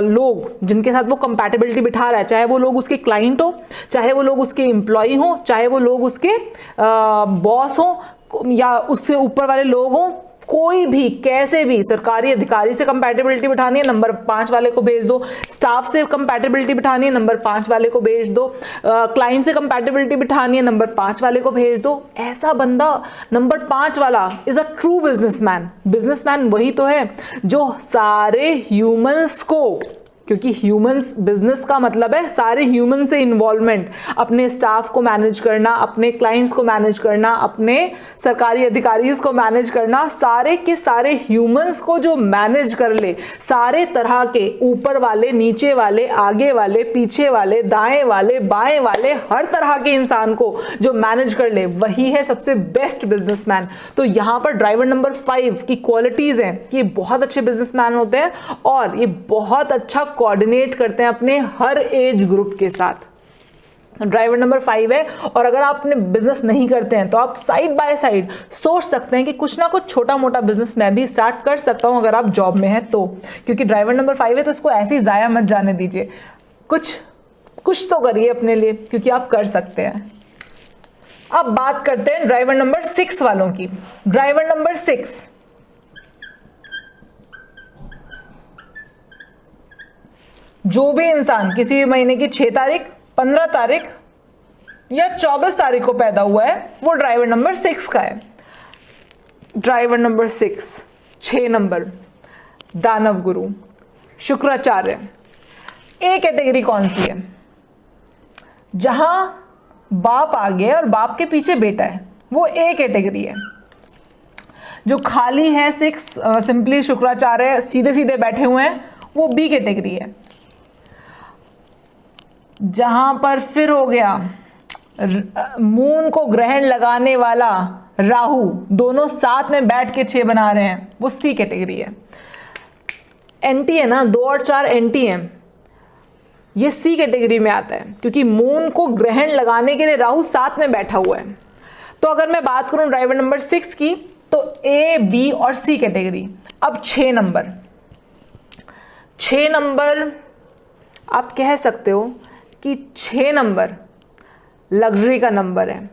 लोग जिनके साथ वो कंपैटिबिलिटी बिठा रहा है, चाहे वो लोग उसके क्लाइंट हो, चाहे वो लोग उसके एम्प्लॉय हो, चाहे वो लोग उसके बॉस हो या उससे ऊपर वाले लोग हो, कोई भी कैसे भी सरकारी अधिकारी से कंपैटिबिलिटी बिठानी है, नंबर 5 वाले को भेज दो। स्टाफ से कंपैटिबिलिटी बिठानी है, नंबर 5 वाले को भेज दो। क्लाइंट से कंपैटिबिलिटी बिठानी है, नंबर 5 वाले को भेज दो। ऐसा बंदा नंबर 5 वाला is a true businessman. Businessman वही तो है जो सारे ह्यूमंस को, क्योंकि ह्यूमंस बिजनेस का मतलब है सारे ह्यूमन से इन्वॉल्वमेंट, अपने स्टाफ को मैनेज करना, अपने क्लाइंट्स को मैनेज करना, अपने सरकारी अधिकारीज को मैनेज करना, सारे के सारे ह्यूमंस को जो मैनेज कर ले, सारे तरह के ऊपर वाले, नीचे वाले, आगे वाले, पीछे वाले, दाएं वाले, बाएं वाले, हर तरह के इंसान को जो मैनेज कर ले, वही है सबसे बेस्ट बिजनेसमैन। तो यहां पर ड्राइवर नंबर 5 की क्वालिटीज हैं कि बहुत अच्छे बिजनेसमैन होते हैं और ये बहुत अच्छा कोऑर्डिनेट करते हैं अपने हर एज ग्रुप के साथ। ड्राइवर नंबर 5 है, और अगर आप अपने बिजनेस नहीं करते हैं तो आप साइड बाय साइड सोच सकते हैं कि कुछ ना कुछ छोटा मोटा बिजनेस मैं भी स्टार्ट कर सकता हूं अगर आप जॉब में हैं तो। क्योंकि ड्राइवर नंबर 5 है तो इसको ऐसे ही जाया मत जाने दीजिए, कुछ तो करिए अपने लिए, क्योंकि आप कर सकते हैं। अब बात करते हैं ड्राइवर नंबर 6 वालों की। ड्राइवर नंबर 6 जो भी इंसान किसी भी महीने की 6 तारीख, 15 तारीख या 24 तारीख को पैदा हुआ है, वो ड्राइवर नंबर 6 का है। ड्राइवर नंबर 6 नंबर, दानव गुरु, शुक्राचार्य। ए कैटेगरी कौन सी है? जहां बाप आगे और बाप के पीछे बेटा है, वो ए कैटेगरी है। जो खाली है 6 सिंपली शुक्राचार्य सीधे सीधे बैठे हुए हैं, वो बी कैटेगरी है। जहां पर फिर हो गया मून को ग्रहण लगाने वाला राहु, दोनों साथ में बैठ के 6 बना रहे हैं, वो सी कैटेगरी है। एंटी है ना, 2 और 4 एंटी हैं, ये सी कैटेगरी में आता है क्योंकि मून को ग्रहण लगाने के लिए राहु साथ में बैठा हुआ है। तो अगर मैं बात करूं ड्राइवर नंबर 6 की, तो ए, बी और सी कैटेगरी। अब 6 नंबर आप कह सकते हो कि 6 नंबर लग्जरी का नंबर है,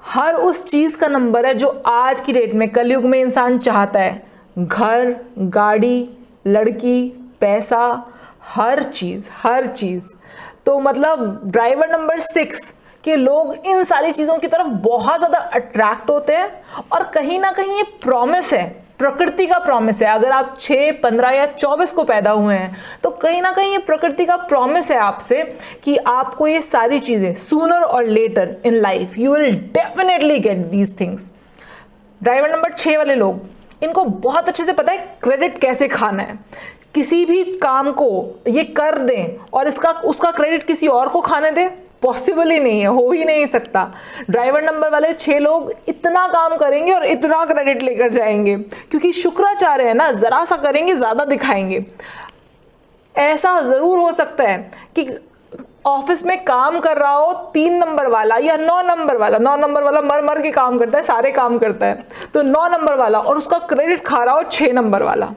हर उस चीज का नंबर है जो आज की डेट में कलयुग में इंसान चाहता है। घर, गाड़ी, लड़की, पैसा, हर चीज। तो मतलब ड्राइवर नंबर 6 के लोग इन सारी चीजों की तरफ बहुत ज्यादा अट्रैक्ट होते हैं, और कहीं ना कहीं ये प्रॉमिस है, प्रकृति का प्रॉमिस है। अगर आप 6, 15 या 24 को पैदा हुए हैं तो कहीं ना कहीं ये प्रकृति का प्रॉमिस है आपसे कि आपको ये सारी चीजें सूनर और later in life you will definitely get these things. Driver number 6 वाले लोग, इनको बहुत अच्छे से पता है क्रेडिट कैसे खाना है। किसी भी काम को ये कर दें और उसका क्रेडिट किसी और को खाने दें, पॉसिबल ही नहीं है, हो ही नहीं सकता। ड्राइवर नंबर वाले 6 लोग इतना काम करेंगे और इतना क्रेडिट लेकर जाएंगे, क्योंकि शुक्राचार्य है ना, जरा सा करेंगे ज्यादा दिखाएंगे। ऐसा जरूर हो सकता है कि ऑफिस में काम कर रहा हो 3 नंबर वाला या 9 नंबर वाला, 9 नंबर वाला मर मर के काम करता है, सारे काम करता है, तो 9 नंबर वाला, और उसका क्रेडिट खा रहा हो 6 नंबर वाला।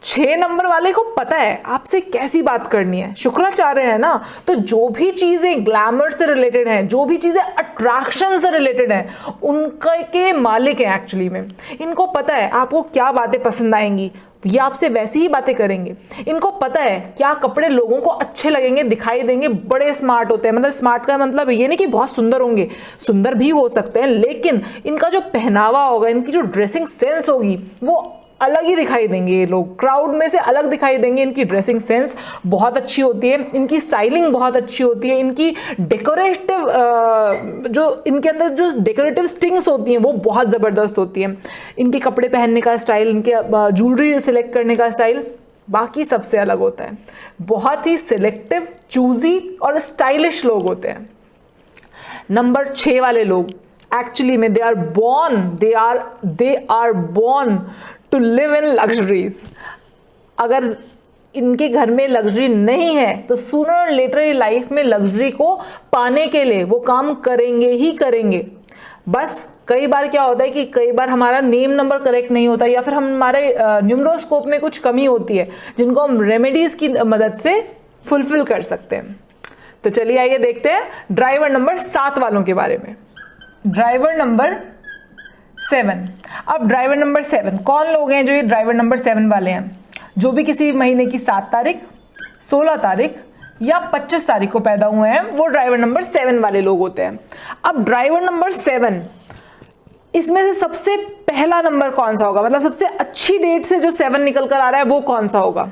6 नंबर वाले को पता है आपसे कैसी बात करनी है, शुक्राचार्य है ना, तो जो भी चीजें ग्लैमर से रिलेटेड हैं, जो भी चीजें अट्रैक्शन से रिलेटेड हैं, उनके मालिक हैं एक्चुअली में। इनको पता है आपको क्या बातें पसंद आएंगी, ये आपसे वैसी ही बातें करेंगे। इनको पता है क्या कपड़े लोगों को अच्छे लगेंगे, दिखाई देंगे, बड़े स्मार्ट होते हैं। मतलब स्मार्ट का मतलब ये नहीं कि बहुत सुंदर होंगे, सुंदर भी हो सकते हैं, लेकिन इनका जो पहनावा होगा, इनकी जो ड्रेसिंग सेंस होगी, वो अलग ही दिखाई देंगे। ये लोग क्राउड में से अलग दिखाई देंगे। इनकी ड्रेसिंग सेंस बहुत अच्छी होती है, इनकी स्टाइलिंग बहुत अच्छी होती है, इनकी डेकोरेटिव जो इनके अंदर जो डेकोरेटिव स्टिंग्स होती हैं वो बहुत ज़बरदस्त होती हैं। इनके कपड़े पहनने का स्टाइल, इनके ज्वेलरी सिलेक्ट करने का स्टाइल बाकी सबसे अलग होता है। बहुत ही सिलेक्टिव, चूजी और स्टाइलिश लोग होते हैं। नंबर 6 वाले लोग एक्चुअली में they are born to live in luxuries. अगर इनके घर में लग्जरी नहीं है तो सूनर और लेटर लाइफ में लग्जरी को पाने के लिए वो काम करेंगे ही करेंगे। बस कई बार क्या होता है कि कई बार हमारा नेम नंबर करेक्ट नहीं होता, या फिर हमारे न्यूमरोस्कोप में कुछ कमी होती है जिनको हम रेमेडीज की मदद से फुलफिल कर सकते हैं। तो चलिए आइए देखते हैं ड्राइवर नंबर 7 वालों के बारे में। Driver number 7। अब ड्राइवर नंबर 7 कौन लोग हैं जो ये ड्राइवर नंबर 7 वाले हैं? जो भी किसी महीने की 7 तारीख, 16 तारीख या 25 तारीख को पैदा हुए हैं, वो ड्राइवर नंबर 7 वाले लोग होते हैं। अब ड्राइवर नंबर 7, इसमें से सबसे पहला नंबर कौन सा होगा? मतलब सबसे अच्छी डेट से जो 7 निकल कर आ रहा है वो कौन सा होगा?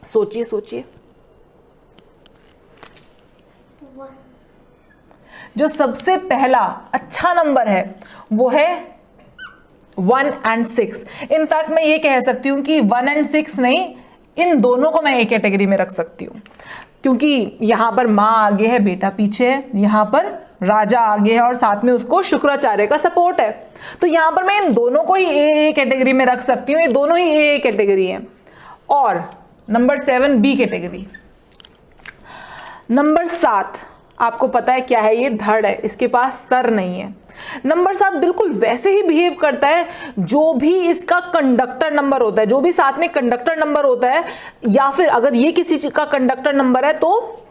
सोचिए सोचिए। जो सबसे पहला अच्छा नंबर है वो है 1 और 6। इनफैक्ट मैं ये कह सकती हूं कि 1 और 6 नहीं, इन दोनों को मैं एक कैटेगरी में रख सकती हूं, क्योंकि यहां पर मां आगे है, बेटा पीछे है, यहां पर राजा आगे है और साथ में उसको शुक्राचार्य का सपोर्ट है। तो यहां पर मैं इन दोनों को ही ए कैटेगरी में रख सकती हूँ। ये दोनों ही ए कैटेगरी हैं। और नंबर 7 बी कैटेगरी। नंबर 7 आपको पता है क्या है? ये धड़ है, इसके पास सर नहीं है। नंबर 7 बिल्कुल वैसे ही बिहेव करता है जो भी इसका कंडक्टर नंबर होता है, जो भी साथ में कंडक्टर नंबर होता है, या फिर अगर ये किसी का कंडक्टर नंबर है तो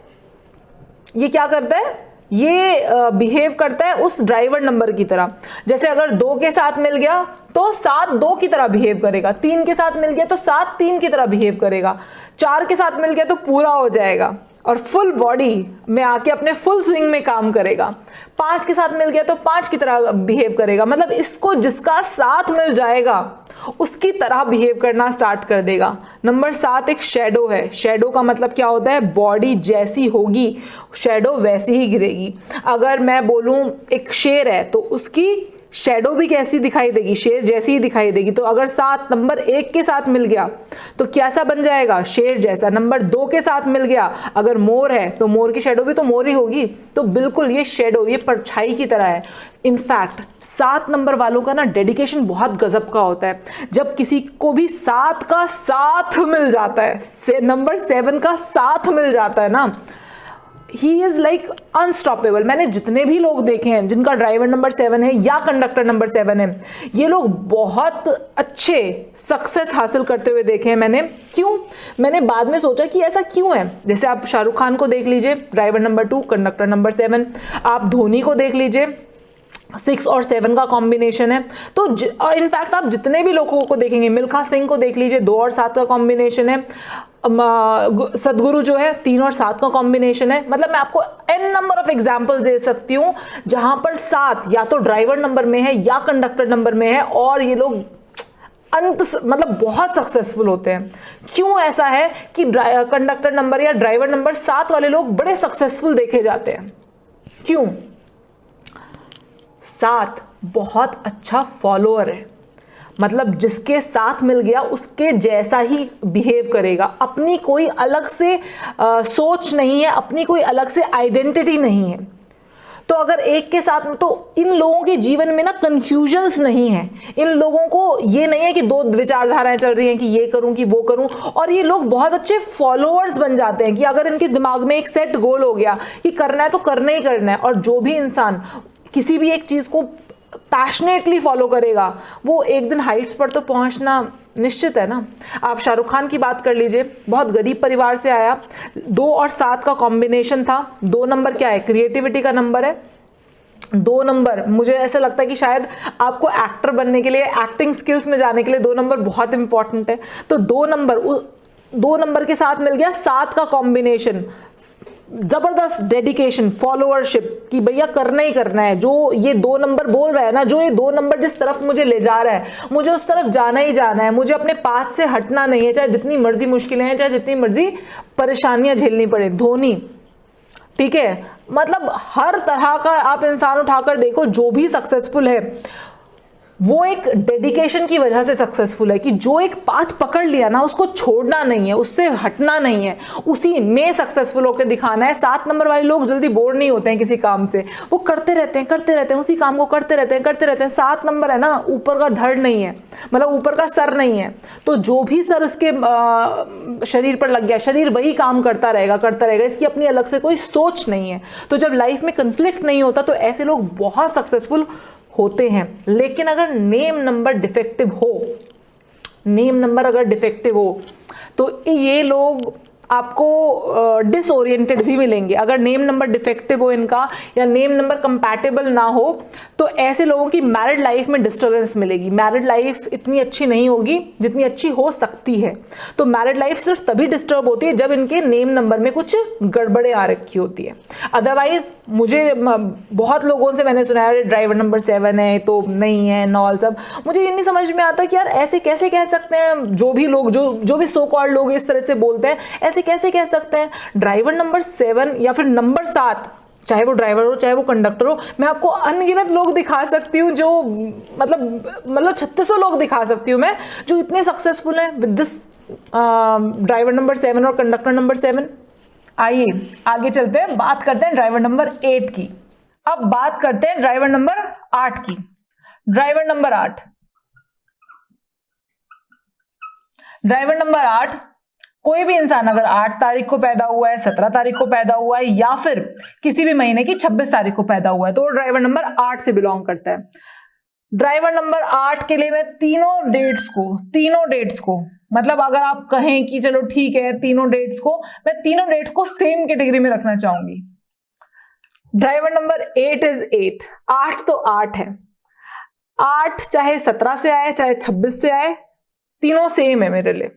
ये क्या करता है? ये बिहेव करता है उस ड्राइवर नंबर की तरह। जैसे अगर 2 के साथ मिल गया तो 7 2 की तरह बिहेव करेगा, 3 के साथ मिल गया तो 7 3 की तरह बिहेव करेगा, 4 के साथ मिल गया तो पूरा हो जाएगा और फुल बॉडी में आके अपने फुल स्विंग में काम करेगा। 5 के साथ मिल गया तो 5 की तरह बिहेव करेगा। मतलब इसको जिसका साथ मिल जाएगा उसकी तरह बिहेव करना स्टार्ट कर देगा। नंबर 7 एक शेडो है। शेडो का मतलब क्या होता है? बॉडी जैसी होगी शेडो वैसी ही गिरेगी। अगर मैं बोलूं एक शेर है तो उसकी शेडो भी कैसी दिखाई देगी? शेर जैसी ही दिखाई देगी। तो अगर 7 नंबर 1 के साथ मिल गया तो कैसा बन जाएगा? शेर जैसा। नंबर 2 के साथ मिल गया, अगर मोर है तो मोर की शेडो भी तो मोर ही होगी। तो बिल्कुल ये शेडो, ये परछाई की तरह है। इनफैक्ट 7 नंबर वालों का ना डेडिकेशन बहुत गजब का होता है। जब किसी को भी 7 का साथ मिल जाता है, नंबर 7 का साथ मिल जाता है ना, ही इज लाइक अनस्टॉपेबल। मैंने जितने भी लोग देखे हैं जिनका ड्राइवर नंबर 7 है या कंडक्टर नंबर 7 है, ये लोग बहुत अच्छे सक्सेस हासिल करते हुए देखे हैं मैंने। क्यों? मैंने बाद में सोचा कि ऐसा क्यों है। जैसे आप शाहरुख खान को देख लीजिए, ड्राइवर नंबर 2, कंडक्टर नंबर 7। आप धोनी को देख लीजिए, 6 और 7 का कॉम्बिनेशन है। तो और इनफैक्ट आप जितने भी लोगों को देखेंगे, मिल्खा सिंह को देख लीजिए, 2 और 7 का कॉम्बिनेशन है। सदगुरु जो है 3 और 7 का कॉम्बिनेशन है। मतलब मैं आपको n नंबर ऑफ एग्जांपल्स दे सकती हूँ जहां पर 7 या तो ड्राइवर नंबर में है या कंडक्टर नंबर में है, और ये लोग मतलब बहुत सक्सेसफुल होते हैं। क्यों ऐसा है कि कंडक्टर नंबर या ड्राइवर नंबर 7 वाले लोग बड़े सक्सेसफुल देखे जाते हैं? क्यों? 7 बहुत अच्छा फॉलोअर है। मतलब जिसके साथ मिल गया उसके जैसा ही बिहेव करेगा, अपनी कोई अलग से सोच नहीं है, अपनी कोई अलग से आइडेंटिटी नहीं है। तो अगर एक के साथ, तो इन लोगों के जीवन में ना कंफ्यूजन्स नहीं है, इन लोगों को ये नहीं है कि दो विचारधाराएं चल रही हैं कि ये करूं कि वो करूं, और ये लोग बहुत अच्छे फॉलोअर्स बन जाते हैं कि अगर इनके दिमाग में एक सेट गोल हो गया कि करना है तो करना ही करना है, और जो भी इंसान किसी भी एक चीज को पैशनेटली फॉलो करेगा वो एक दिन हाइट्स पर तो पहुंचना निश्चित है ना। आप शाहरुख खान की बात कर लीजिए, बहुत गरीब परिवार से आया, 2 और 7 का कॉम्बिनेशन था। 2 नंबर क्या है? क्रिएटिविटी का नंबर है। 2 नंबर, मुझे ऐसा लगता है कि शायद आपको एक्टर बनने के लिए, एक्टिंग स्किल्स में जाने के लिए 2 नंबर बहुत इंपॉर्टेंट है। तो 2 नंबर के साथ मिल गया 7 का कॉम्बिनेशन, जबरदस्त डेडिकेशन, फॉलोअरशिप कि भैया करना ही करना है। जो ये 2 नंबर बोल रहा है ना, जो ये 2 नंबर जिस तरफ मुझे ले जा रहा है, मुझे उस तरफ जाना ही जाना है, मुझे अपने पाथ से हटना नहीं है, चाहे जितनी मर्जी मुश्किलें हैं, चाहे जितनी मर्जी परेशानियां झेलनी पड़े। धोनी, ठीक है, मतलब हर तरह का आप इंसान उठाकर देखो, जो भी सक्सेसफुल है वो एक डेडिकेशन की वजह से सक्सेसफुल है कि जो एक पाथ पकड़ लिया ना उसको छोड़ना नहीं है, उससे हटना नहीं है, उसी में सक्सेसफुल होकर दिखाना है। 7 नंबर वाले लोग जल्दी बोर नहीं होते हैं किसी काम से, वो करते रहते हैं उसी काम को करते रहते हैं। 7 नंबर है ना, ऊपर का धड़ नहीं है, मतलब ऊपर का सर नहीं है, तो जो भी सर उसके शरीर पर लग गया, शरीर वही काम करता रहेगा, इसकी अपनी अलग से कोई सोच नहीं है। तो जब लाइफ में कंफ्लिक्ट नहीं होता तो ऐसे लोग बहुत सक्सेसफुल होते हैं। लेकिन अगर नेम नंबर डिफेक्टिव हो तो ये लोग आपको डिसओरिएंटेड भी मिलेंगे। अगर नेम नंबर डिफेक्टिव हो इनका, या नेम नंबर कंपैटिबल ना हो, तो ऐसे लोगों की मैरिड लाइफ में डिस्टर्बेंस मिलेगी। मैरिड लाइफ इतनी अच्छी नहीं होगी जितनी अच्छी हो सकती है। तो मैरिड लाइफ सिर्फ तभी डिस्टर्ब होती है जब इनके नेम नंबर में कुछ गड़बड़े आ रखी होती है। अदरवाइज मुझे बहुत लोगों से मैंने सुना है ड्राइवर नंबर 7 है तो नहीं है, नॉल सब, मुझे ये नहीं समझ में आता कि यार ऐसे कैसे कह सकते हैं। जो भी लोग, जो भी सो कॉल्ड लोग इस तरह से बोलते हैं, ऐसे कैसे कह सकते हैं। ड्राइवर नंबर 7 या फिर नंबर 7, चाहे वो ड्राइवर हो चाहे वो कंडक्टर हो, मैं आपको अनगिनत लोग दिखा सकती हूँ, जो मतलब 3600 लोग दिखा सकती हूँ मैं, जो इतने सक्सेसफुल हैं विद दिस ड्राइवर नंबर 7 और कंडक्टर नंबर 7। आइए आगे चलते हैं, बात करते हैं ड्राइवर नंबर 8 की। अब बात करते हैं ड्राइवर नंबर 8 की। ड्राइवर नंबर 8, कोई भी इंसान अगर 8 तारीख को पैदा हुआ है, 17 तारीख को पैदा हुआ है, या फिर किसी भी महीने की 26 तारीख को पैदा हुआ है, तो ड्राइवर नंबर 8 से बिलोंग करता है। ड्राइवर नंबर 8 के लिए मैं तीनों डेट्स को मतलब अगर आप कहें कि चलो ठीक है तीनों डेट्स को सेम कैटेगरी में रखना चाहूंगी। ड्राइवर नंबर 8 इज 8 तो 8 है। 8 चाहे 17 से आए चाहे 26 से आए, तीनों सेम है मेरे लिए।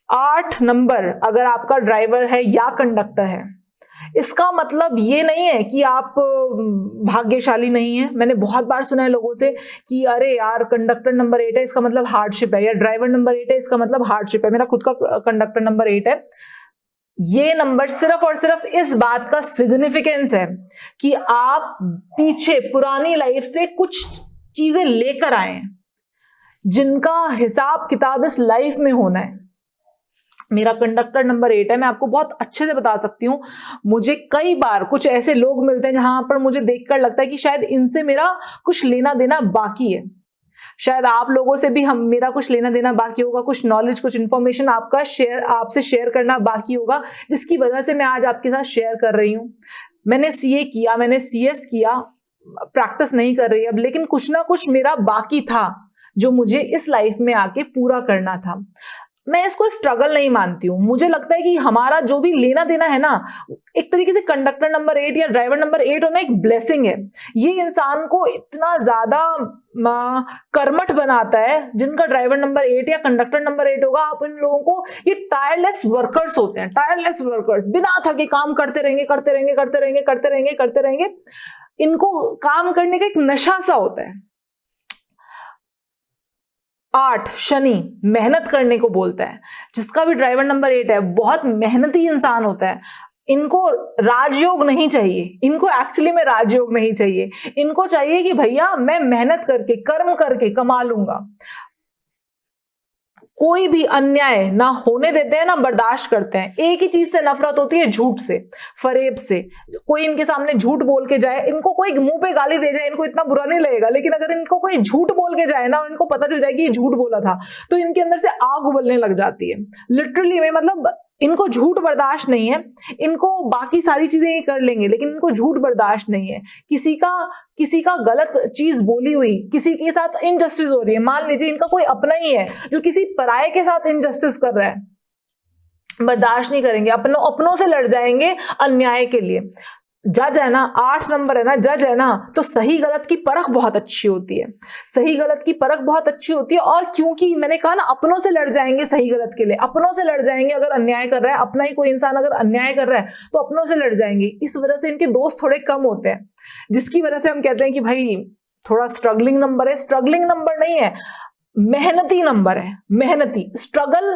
8 नंबर अगर आपका ड्राइवर है या कंडक्टर है, इसका मतलब ये नहीं है कि आप भाग्यशाली नहीं है। मैंने बहुत बार सुना है लोगों से कि अरे यार कंडक्टर नंबर 8 है इसका मतलब हार्डशिप है, या ड्राइवर नंबर 8 है इसका मतलब हार्डशिप है। मेरा खुद का कंडक्टर नंबर 8 है। ये नंबर सिर्फ और सिर्फ इस बात का सिग्निफिकेंस है कि आप पीछे पुरानी लाइफ से कुछ चीजें लेकर आए हैं जिनका हिसाब किताब इस लाइफ में होना है। मेरा कंडक्टर नंबर 8 है, मैं आपको बहुत अच्छे से बता सकती हूँ। मुझे कई बार कुछ ऐसे लोग मिलते हैं जहां पर मुझे देखकर लगता है कि शायद इनसे मेरा कुछ लेना देना बाकी है। शायद आप लोगों से भी मेरा कुछ लेना देना बाकी होगा, कुछ नॉलेज, कुछ इंफॉर्मेशन आपसे शेयर करना बाकी होगा, जिसकी वजह से मैं आज आपके साथ शेयर कर रही हूँ। मैंने CA किया, मैंने CS किया, प्रैक्टिस नहीं कर रही अब, लेकिन कुछ ना कुछ मेरा बाकी था जो मुझे इस लाइफ में आके पूरा करना था। मैं इसको स्ट्रगल नहीं मानती हूँ। मुझे लगता है कि हमारा जो भी लेना देना है ना, एक तरीके से कंडक्टर नंबर 8 या ड्राइवर नंबर 8 होना एक ब्लेसिंग है। ये इंसान को इतना ज्यादा कर्मठ बनाता है। जिनका ड्राइवर नंबर 8 या कंडक्टर नंबर 8 होगा, आप इन लोगों को, ये टायरलेस वर्कर्स होते हैं, टायरलेस वर्कर्स, बिना थके काम करते रहेंगे। इनको काम करने का एक नशा सा होता है। 8 शनि मेहनत करने को बोलता है। जिसका भी ड्राइवर नंबर 8 है बहुत मेहनती इंसान होता है। इनको राजयोग नहीं चाहिए, इनको एक्चुअली में राजयोग नहीं चाहिए। इनको चाहिए कि भैया मैं मेहनत करके कर्म करके कमा लूंगा। कोई भी अन्याय ना होने देते हैं ना बर्दाश्त करते हैं। एक ही चीज से नफरत होती है, झूठ से, फरेब से। कोई इनके सामने झूठ बोल के जाए, इनको कोई मुंह पे गाली दे जाए, इनको इतना बुरा नहीं लगेगा, लेकिन अगर इनको कोई झूठ बोल के जाए ना और इनको पता चल जाए कि ये झूठ बोला था, तो इनके अंदर से आग उबलने लग जाती है लिटरली में। मतलब इनको झूठ बर्दाश्त नहीं है। इनको बाकी सारी चीजें ये कर लेंगे, लेकिन इनको झूठ बर्दाश्त नहीं है। किसी का गलत चीज बोली हुई, किसी के साथ इनजस्टिस हो रही है, मान लीजिए इनका कोई अपना ही है जो किसी पराये के साथ इनजस्टिस कर रहा है, बर्दाश्त नहीं करेंगे, अपनों से लड़ जाएंगे अन्याय के लिए। जज है ना, 8 नंबर है ना, जज है ना, तो सही गलत की परख बहुत अच्छी होती है। सही गलत की परख बहुत अच्छी होती है। और क्योंकि मैंने कहा ना, अपनों से लड़ जाएंगे सही गलत के लिए, अपनों से लड़ जाएंगे। अगर अन्याय कर रहा है, अपना ही कोई इंसान अगर अन्याय कर रहा है तो अपनों से लड़ जाएंगे। इस वजह से इनके दोस्त थोड़े कम होते हैं, जिसकी वजह से हम कहते हैं कि भाई थोड़ा स्ट्रगलिंग नंबर है। स्ट्रगलिंग नंबर नहीं है, मेहनती नंबर है। मेहनती, स्ट्रगल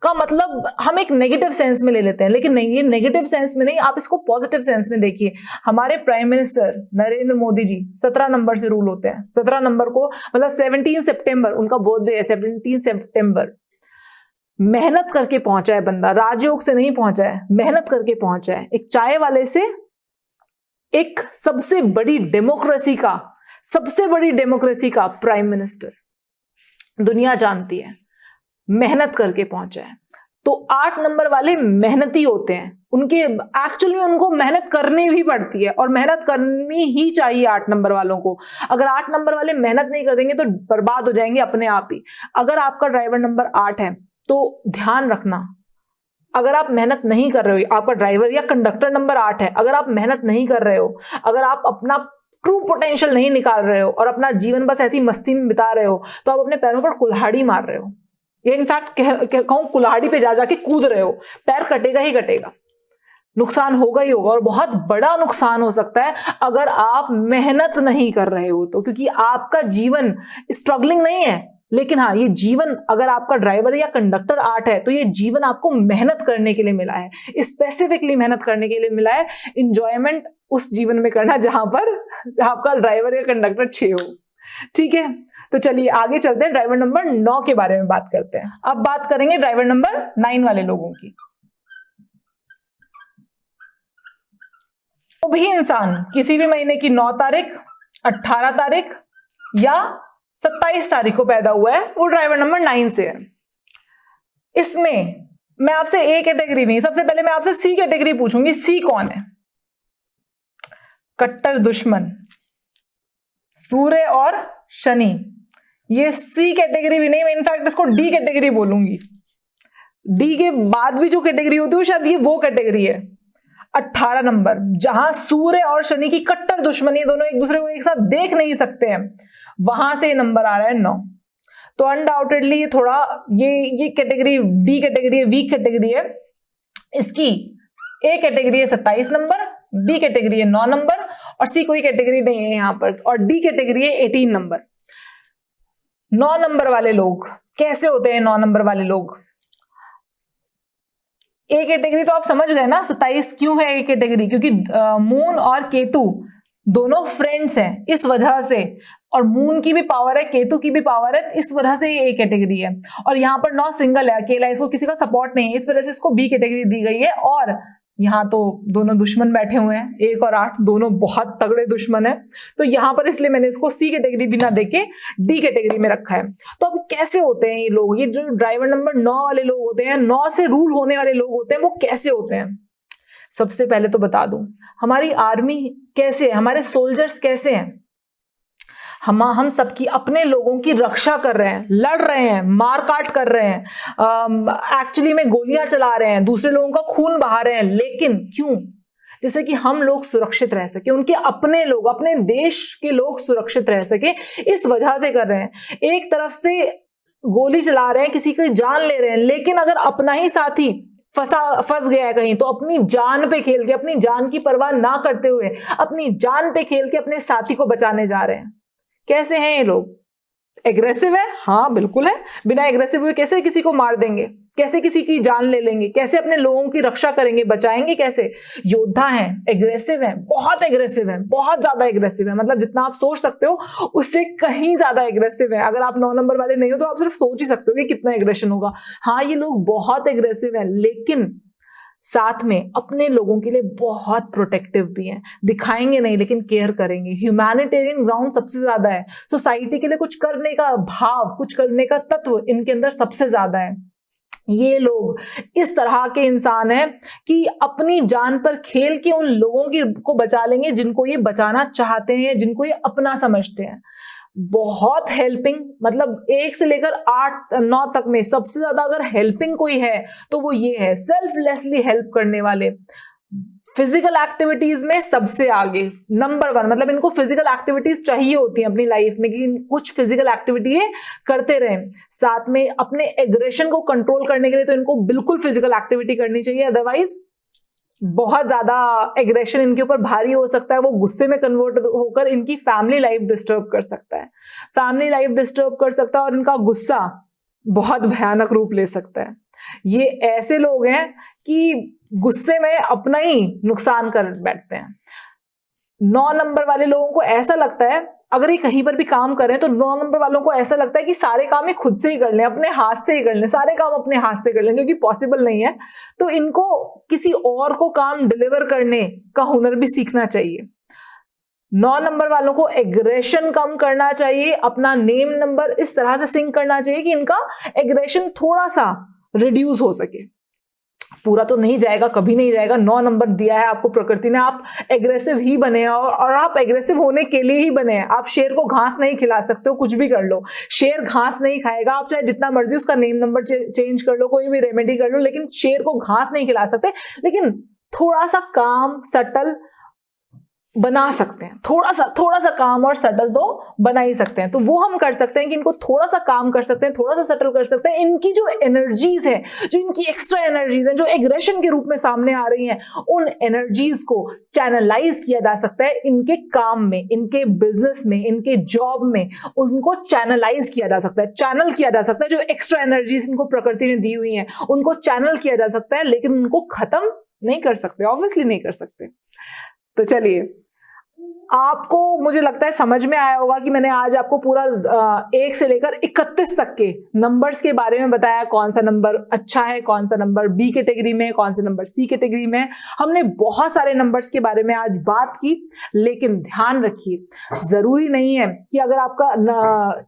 का मतलब हम एक नेगेटिव सेंस में ले लेते हैं, लेकिन नहीं, ये नेगेटिव सेंस में नहीं, आप इसको पॉजिटिव सेंस में देखिए। हमारे prime minister Narendra Modi ji 17 number से रूल होते हैं। 17 नंबर को मतलब 17 सितंबर उनका बर्थडे है, 17 सितंबर। मेहनत करके पहुंचा है बंदा, राजयोग से नहीं पहुंचा है, मेहनत करके पहुंचा है। एक चाय वाले से एक सबसे बड़ी डेमोक्रेसी का प्राइम मिनिस्टर, दुनिया जानती है, मेहनत करके पहुंचा है। तो 8 नंबर वाले मेहनती होते हैं। उनके एक्चुअल में उनको मेहनत करनी भी पड़ती है, और मेहनत करनी ही चाहिए 8 नंबर वालों को। अगर 8 नंबर वाले मेहनत नहीं करेंगे तो बर्बाद हो जाएंगे अपने आप ही। अगर आपका ड्राइवर नंबर 8 है तो ध्यान रखना, अगर आप मेहनत नहीं कर रहे हो, आपका ड्राइवर या कंडक्टर नंबर 8 है, अगर आप मेहनत नहीं कर रहे हो, अगर आप अपना ट्रू पोटेंशियल नहीं निकाल रहे हो और अपना जीवन बस ऐसी मस्ती में बिता रहे हो, तो आप अपने पैरों पर कुल्हाड़ी मार रहे हो। ये इनफैक्ट कहूं कुल्हाड़ी पे जा जाके कूद रहे हो। पैर कटेगा ही कटेगा, नुकसान होगा ही होगा, और बहुत बड़ा नुकसान हो सकता है अगर आप मेहनत नहीं कर रहे हो तो। क्योंकि आपका जीवन स्ट्रगलिंग नहीं है, लेकिन हाँ, ये जीवन, अगर आपका ड्राइवर या कंडक्टर 8 है तो ये जीवन आपको मेहनत करने के लिए मिला है, स्पेसिफिकली मेहनत करने के लिए मिला है। इंजॉयमेंट उस जीवन में करना जहां आपका ड्राइवर या कंडक्टर 6 हो। ठीक है, तो चलिए आगे चलते हैं, ड्राइवर नंबर 9 के बारे में बात करते हैं। अब बात करेंगे ड्राइवर नंबर 9 वाले लोगों की। तो भी इंसान किसी भी महीने की 9 तारीख, 18 तारीख या 27 तारीख को पैदा हुआ है, वो ड्राइवर नंबर 9 से है। इसमें मैं आपसे ए कैटेगरी नहीं, सबसे पहले मैं आपसे सी कैटेगरी पूछूंगी। सी कौन है? कट्टर दुश्मन, सूर्य और शनि। ये सी कैटेगरी भी नहीं, मैं इनफैक्ट इसको डी कैटेगरी बोलूंगी। डी के बाद भी जो कैटेगरी होती है शायद ये वो कैटेगरी है। 18 नंबर, जहां सूर्य और शनि की कट्टर दुश्मनी, दोनों एक दूसरे को एक साथ देख नहीं सकते हैं, वहां से नंबर आ रहा है 9। तो अनडाउटेडली थोड़ा ये कैटेगरी डी कैटेगरी है, वीक कैटेगरी है। इसकी ए कैटेगरी है 27 नंबर, बी कैटेगरी है 9 नंबर, और सी कोई कैटेगरी नहीं है यहां पर, और डी कैटेगरी है 18 नंबर। 9 नंबर वाले लोग कैसे होते हैं? 9 नंबर वाले लोग ए कैटेगरी तो आप समझ गए ना, 27 क्यों है ए कैटेगरी? क्योंकि मून और केतु दोनों फ्रेंड्स हैं, इस वजह से। और मून की भी पावर है, केतु की भी पावर है, इस वजह से ये ए कैटेगरी है। और यहाँ पर 9 सिंगल है, अकेला, इसको किसी का सपोर्ट नहीं है, इस वजह से इसको बी कैटेगरी दी गई है। और यहाँ तो दोनों दुश्मन बैठे हुए हैं, 1 और 8 दोनों बहुत तगड़े दुश्मन है, तो यहाँ पर इसलिए मैंने इसको सी कैटेगरी भी ना देके डी कैटेगरी में रखा है। तो अब कैसे होते हैं ये लोग? ये जो ड्राइवर नंबर 9 वाले लोग होते हैं, 9 से रूल होने वाले लोग होते हैं, वो कैसे होते हैं? सबसे पहले तो बता दूं, हमारी आर्मी कैसे है, हमारे सोल्जर्स कैसे हैं। हम सबकी अपने लोगों की रक्षा कर रहे हैं, लड़ रहे हैं, मार काट कर रहे हैं, एक्चुअली में गोलियां चला रहे हैं, दूसरे लोगों का खून बहा रहे हैं। लेकिन क्यों? जैसे कि हम लोग सुरक्षित रह सके, उनके अपने लोग, अपने देश के लोग सुरक्षित रह सके, इस वजह से कर रहे हैं। एक तरफ से गोली चला रहे हैं, किसी की जान ले रहे हैं, लेकिन अगर अपना ही साथी फंस गया है कहीं, तो अपनी जान पे खेल के, अपनी जान की परवाह ना करते हुए, अपनी जान पे खेल के अपने साथी को बचाने जा रहे हैं। कैसे हैं ये लोग? एग्रेसिव है, हाँ बिल्कुल है। बिना एग्रेसिव हुए कैसे किसी को मार देंगे, कैसे किसी की जान ले लेंगे, कैसे अपने लोगों की रक्षा करेंगे, बचाएंगे कैसे? योद्धा हैं, एग्रेसिव हैं, बहुत एग्रेसिव हैं, बहुत ज्यादा एग्रेसिव है, मतलब जितना आप सोच सकते हो उससे कहीं ज्यादा एग्रेसिव है। अगर आप 9 नंबर वाले नहीं हो तो आप सिर्फ सोच ही सकते हो कि कितना एग्रेशन होगा। हाँ, ये लोग बहुत एग्रेसिव है, लेकिन साथ में अपने लोगों के लिए बहुत प्रोटेक्टिव भी हैं। दिखाएंगे नहीं लेकिन केयर करेंगे। ह्यूमैनिटेरियन ग्राउंड सबसे ज्यादा है। सोसाइटी के लिए कुछ करने का भाव, कुछ करने का तत्व इनके अंदर सबसे ज्यादा है। ये लोग इस तरह के इंसान हैं कि अपनी जान पर खेल के उन लोगों को बचा लेंगे जिनको ये बचाना चाहते हैं, जिनको ये अपना समझते हैं। बहुत हेल्पिंग, मतलब 1 से लेकर 8-9 तक में सबसे ज्यादा अगर हेल्पिंग कोई है तो वो ये है, सेल्फलेसली हेल्प करने वाले। फिजिकल एक्टिविटीज में सबसे आगे, नंबर 1, मतलब इनको फिजिकल एक्टिविटीज चाहिए होती हैं अपनी लाइफ में कि कुछ फिजिकल एक्टिविटी ये करते रहें। साथ में अपने एग्रेशन को कंट्रोल करने के लिए तो इनको बिल्कुल फिजिकल एक्टिविटी करनी चाहिए, अदरवाइज बहुत ज्यादा एग्रेशन इनके ऊपर भारी हो सकता है। वो गुस्से में कन्वर्ट होकर इनकी फैमिली लाइफ डिस्टर्ब कर सकता है, फैमिली लाइफ डिस्टर्ब कर सकता है, और इनका गुस्सा बहुत भयानक रूप ले सकता है। ये ऐसे लोग हैं कि गुस्से में अपना ही नुकसान कर बैठते हैं। 9 नंबर वाले लोगों को ऐसा लगता है, अगर ये कहीं पर भी काम कर रहे हैं तो 9 नंबर वालों को ऐसा लगता है कि सारे काम ये खुद से ही कर लें, अपने हाथ से ही कर लें, सारे काम अपने हाथ से कर लें, जो कि पॉसिबल नहीं है। तो इनको किसी और को काम डिलीवर करने का हुनर भी सीखना चाहिए। 9 नंबर वालों को एग्रेशन कम करना चाहिए, अपना नेम नंबर इस तरह से सिंक करना चाहिए कि इनका एग्रेशन थोड़ा सा रिड्यूस हो सके। पूरा तो नहीं जाएगा, कभी नहीं जाएगा। 9 नंबर दिया है आपको प्रकृति ने, आप एग्रेसिव ही बने हैं, और आप एग्रेसिव होने के लिए ही बने हैं। आप शेर को घास नहीं खिला सकते हो, कुछ भी कर लो, शेर घास नहीं खाएगा। आप चाहे जितना मर्जी उसका नेम नंबर चेंज कर लो, कोई भी रेमेडी कर लो, लेकिन शेर को घास नहीं खिला सकते। लेकिन थोड़ा सा काम सटल बना सकते हैं, थोड़ा सा काम और सटल तो बना ही सकते हैं। तो वो हम कर सकते हैं कि इनको थोड़ा सा काम कर सकते हैं, थोड़ा सा सटल कर सकते हैं। इनकी जो एनर्जीज है, जो इनकी एक्स्ट्रा एनर्जीज हैं, जो एग्रेशन के रूप में सामने आ रही हैं, उन एनर्जीज को चैनलाइज किया जा सकता है इनके काम में, इनके बिजनेस में, इनके जॉब में। उनको चैनलाइज किया जा सकता है, चैनल किया जा सकता है। जो एक्स्ट्रा एनर्जीज इनको प्रकृति ने दी हुई है उनको चैनल किया जा सकता है, लेकिन उनको खत्म नहीं कर सकते, ऑब्वियसली नहीं कर सकते। तो चलिए, आपको मुझे लगता है समझ में आया होगा कि मैंने आज आपको पूरा 1 से लेकर 31 तक के नंबर्स के बारे में बताया। कौन सा नंबर अच्छा है, कौन सा नंबर बी कैटेगरी में, कौन सा नंबर सी कैटेगरी में। हमने बहुत सारे नंबर्स के बारे में आज बात की, लेकिन ध्यान रखिए, जरूरी नहीं है कि अगर आपका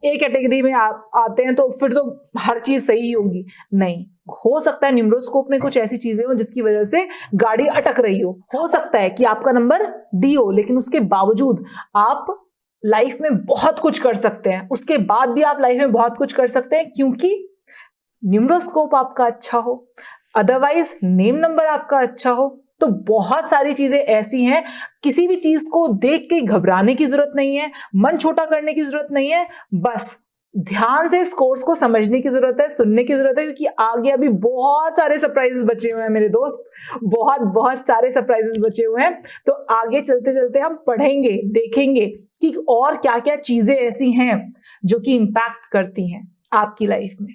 ए कैटेगरी में आते हैं तो फिर तो हर चीज सही होगी। नहीं, हो सकता है न्यूमरोस्कोप में कुछ ऐसी चीजें हो जिसकी वजह से गाड़ी अटक रही हो सकता है कि आपका नंबर डी हो, लेकिन उसके बावजूद आप लाइफ में बहुत कुछ कर सकते हैं। उसके बाद भी आप लाइफ में बहुत कुछ कर सकते हैं, क्योंकि न्यूमरोस्कोप आपका अच्छा हो, अदरवाइज नेम नंबर आपका अच्छा हो। तो बहुत सारी चीजें ऐसी हैं, किसी भी चीज को देख के घबराने की जरूरत नहीं है, मन छोटा करने की जरूरत नहीं है, बस ध्यान से इस कोर्स को समझने की जरूरत है, सुनने की जरूरत है, क्योंकि आगे अभी बहुत सारे सरप्राइजेस बचे हुए हैं मेरे दोस्त, बहुत सारे सरप्राइजेस बचे हुए हैं। तो आगे चलते चलते हम पढ़ेंगे, देखेंगे कि और क्या क्या चीजें ऐसी हैं जो कि इंपैक्ट करती हैं आपकी लाइफ में।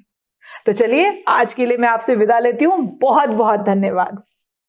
तो चलिए, आज के लिए मैं आपसे विदा लेती हूं। बहुत बहुत धन्यवाद।